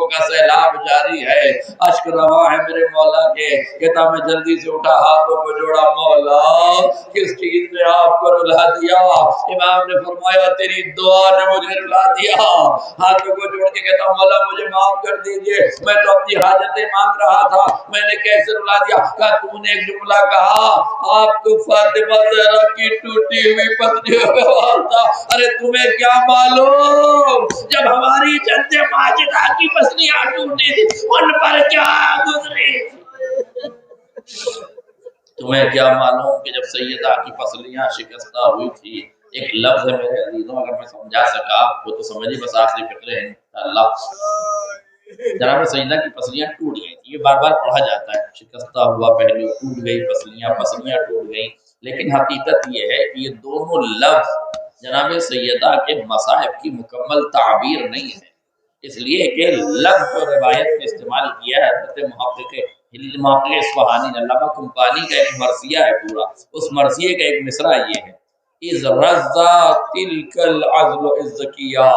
کا سیلاب جاری ہے، اشک رواں ہے میرے مولا کے، کہتا میں جلدی سے اٹھا، ہاتھوں کو جوڑا مولا کس چیز نے آپ کو رلا دیا؟ امام نے فرمایا تیری دعا نے مجھے رلا دیا، ہاتھوں کو جوڑ کے کہتا مولا مجھے معاف کر دیجئے، میں تو اپنی حاجتیں مانگ رہا تھا، میں نے کیسے رلا دیا؟ کہا تو نے ایک جملہ کہا آپ کو فاطمہ زہرا کی ٹوٹی ہوئی پسلیوں کا واسطہ، ارے تمہیں کیا معلوم جب ہماری جد ماجدہ کی پسلیاں ٹوٹی تھی ان پر کیا گزری، تمہیں کیا معلوم کہ جب سیدہ کی پسلیاں شکستہ ہوئی تھی، ایک لفظ ہے میرے عزیزوں اگر میں سمجھا سکا آپ کو تو سمجھے، بس آخری فکرے ہیں انشاءاللہ۔ جناب سیدہ کی پسلیاں ٹوٹ گئی تھی، یہ بار بار پڑھا جاتا ہے، شکستہ ہوا پہلو، ٹوٹ گئی پسلیاں ٹوٹ گئی، لیکن حقیقت یہ ہے کہ یہ دونوں لفظ جناب سیدہ کے مصائب کی مکمل تعبیر نہیں ہے، اس لیے کہ لفظ جو روایت میں استعمال کیا ہے حضرت محقق اصفہانی نے، علامہ کمپانی کا ایک مرثیہ ہے پورا، اس مرثیے کا ایک مصرع یہ ہے: اذ رضا تلک العزل الزکیہ،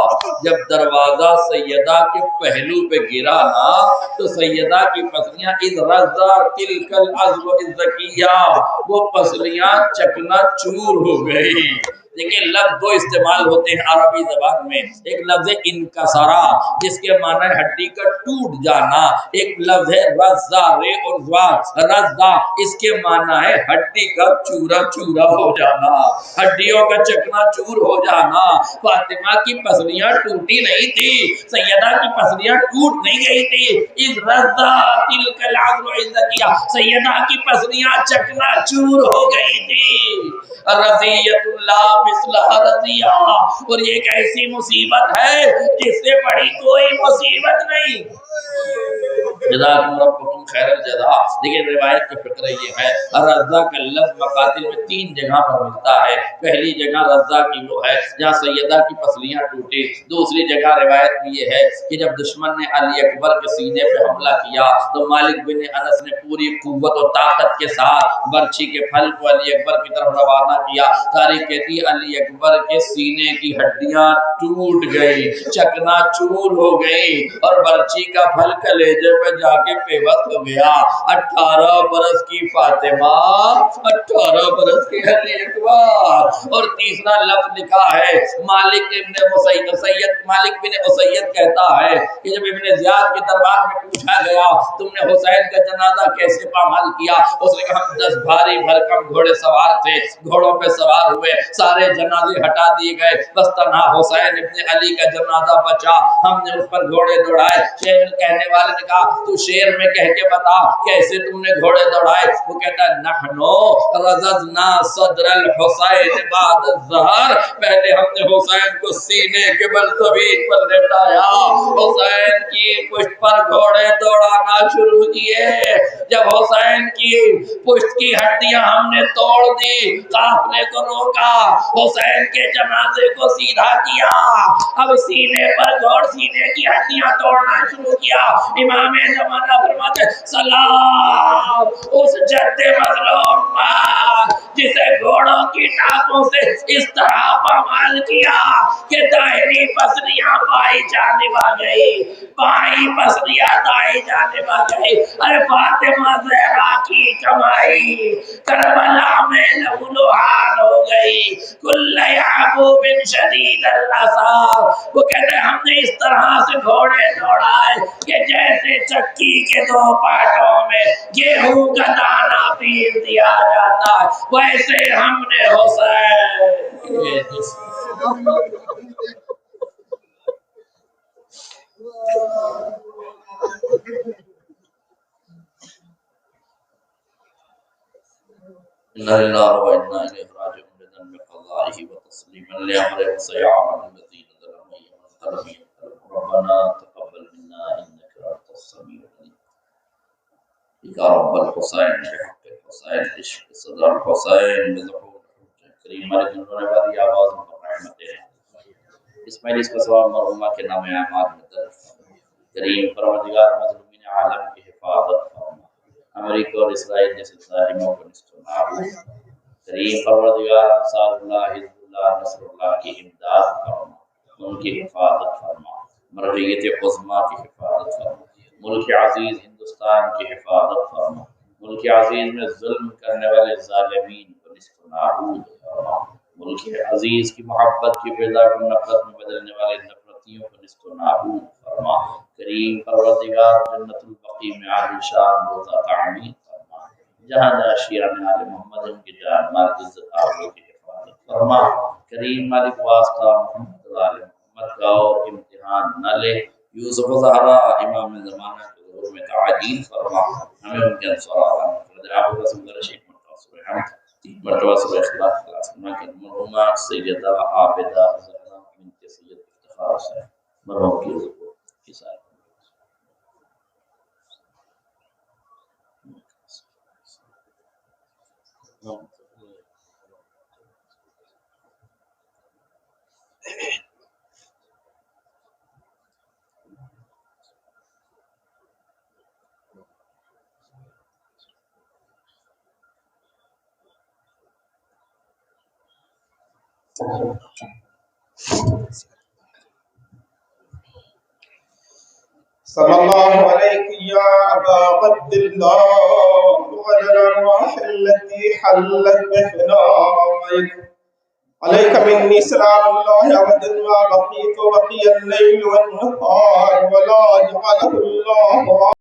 جب دروازہ سیدہ کے پہلو پہ گرا نا تو سیدہ کی پسلیاں اذ رضا تلک العزل الزکیہ، وہ پسلیاں چکنا چور ہو گئی۔ دیکھیں لفظ دو استعمال ہوتے ہیں عربی زبان میں، ایک لفظ انکسرا جس کے معنی ہے ہڈی کا ٹوٹ جانا، ایک لفظ ہے رضا، رے اور ضاد، رضا اس کے معنی ہے ہڈی کا چورا چورا ہو جانا، ہڈیوں کا چکنا چور ہو جانا۔ فاطمہ کی پسلیاں ٹوٹی نہیں تھی، سیدہ کی پسلیاں ٹوٹ نہیں گئی تھی، اس رضا تلک العزل الزکیہ، سیدہ کی پسلیاں چکنا چور ہو گئی تھی۔ رضیت اللہ مثلہ رضیہ، اور یہ ایک ایسی مصیبت ہے جس سے بڑی کوئی مصیبت نہیں۔ جزاکم ربکم خیر الجزا۔ دیکھیں روایت کا فقرہ یہ ہے، رضا کا لفظ مقاتل میں 3 جگہ پر ملتا ہے۔ پہلی جگہ رضا کی وہ ہے جہاں سیدہ کی پسلیاں ٹوٹی، دوسری جگہ روایت میں یہ ہے کہ جب دشمن نے علی اکبر کے سینے پہ حملہ کیا تو مالک بن انس نے پوری قوت و طاقت کے ساتھ برچھی کے پھل کو علی اکبر کی طرف روانہ کیا۔ تاریخ کہتی ہے علی اکبر کے سینے کی ہڈیاں ٹوٹ گئی، چکنا چور ہو گئی، اور برچھی کا پھل کلیجے میں جا کے پیوست ہو گیا۔ 18 برس کی فاطمہ، 18 برس کی علی اکبر۔ اور تیسرا لفظ لکھا ہے مالک بن اسید کہتا ہے کہ جب ابن زیاد کے دربار میں پوچھا گیا تم نے حسین کا جنازہ کیسے پامال کیا، اس نے کہا ہم 10 بھاری بھرکم گھوڑے سوار تھے، گھوڑوں پہ سوار ہوئے، سارے جنازے ہٹا دیے گئے، بس تنہا حسین ابن علی کا جنازہ بچا، ہم نے اس پر گھوڑے دوڑائے۔ شیر کہنے والے نے کہا تو شیر میں کہہ کے بتا کیسے تم نے گھوڑے دوڑائے؟ وہ کہتا ہے نحنو رضضنا صدر الحسین بعد الظہر، پہلے ہم نے حسین کو سینے کے بل زمین پر لٹایا، حسین کی پشت پر گھوڑے دوڑانا شروع کیے، جب حسین کی پشت کی ہڈیاں ہم نے توڑ دی، قافلے کو روکا، حسین کے جنازے کو سیدھا کیا، اب سینے پر گھوڑ سینے کی ہڈیاں توڑنا شروع کیا۔ امام زمانہ فرماتے سلام اس جد مظلوم پر جسے گھوڑوں کی ٹانگوں سے اس طرح پامال کیا کہ داہنی پسلیاں بائیں جانب آ گئی، بائیں پسلیاں دائیں جانب آ گئی۔ ارے فاطمہ زہرا کی کمائی کربلا میں لہولہان ہو گئی، کل یعقوب شدید الاسار، وہ کہتے ہیں ہم نے اس طرح سے گھوڑے دوڑائے کہ جیسے چکی کے 2 پارٹوں میں گیہوں کا دانہ پیس دیا جاتا ہے، ویسے ہم نے حسین کے جسم اِنَّ لِلَّهِ وَإِنَّا إِلَيْهِ رَاجِعُونَ بِذَنبِ قَضَائِهِ وَتَسْلِيمًا لِأَمْرِهِ وَسَيَعْلَمُ الَّذِينَ ظَلَمُوا أَيَّ مُنقَلَبٍ رَبَّنَا تَقَبَّلْ مِنَّا إِنَّكَ أَنْتَ السَّمِيعُ الْعَلِيمُ يا رب الحسین بحق الحسین عشق صدر الحسین بظہور الحجہ کریم مالک انہوں نے باری آواز پر رحمت ہے اسماعیل اس کا سواب مرحومہ کے نام اعمال میں درج کریم پروردگار مظلومین عالم کی حفاظت فرما، امریکہ اور اسرائیل جیسے ظالموں کو نصف نابود کریم پروردگار انصار اللہ حزب اللہ نصر اللہ کی امداد فرما، ان کی حفاظت فرما، مرجعیت عظمیٰ کی حفاظت فرما، ملک عزیز ہندوستان کی حفاظت فرما، ملک عزیز میں ظلم کرنے والے ظالمین کو نصف نابود فرما، ملک عزیز کی محبت کی فضا کو نفرت میں بدلنے والے نفرتیوں کو نصف نابود فرما، کریم پروردگار جنت البقیع میں عالی شان روضہ تعمیر فرما، جہاں جہاں شیعہ آل محمد ان کی جان مال عزت آبرو کی حفاظت فرما، کریم مالک واسطہ محمد آل محمد کا اور امتحان نہ لے، یوسف زہرا امام زمانہ کے ظہور میں تعجیل فرما، ہمیں ان کے انصار آرام فرد آپ رسول اللہ شیخ مرتبہ حمد 3 مرتبہ سورہ اخلاص خلاص فرما کہ مرحومہ سیدہ عابدہ زہرا بنت سید افتخار حسین مرحوم کی ذکر کی ساتھ صلى الله عليك يا أبا عبد الله وعلى الأرواح التي حلت بفنائك. عليك مني سلام الله أبدا ما بقيت وبقي الليل والنهار ولا جعله الله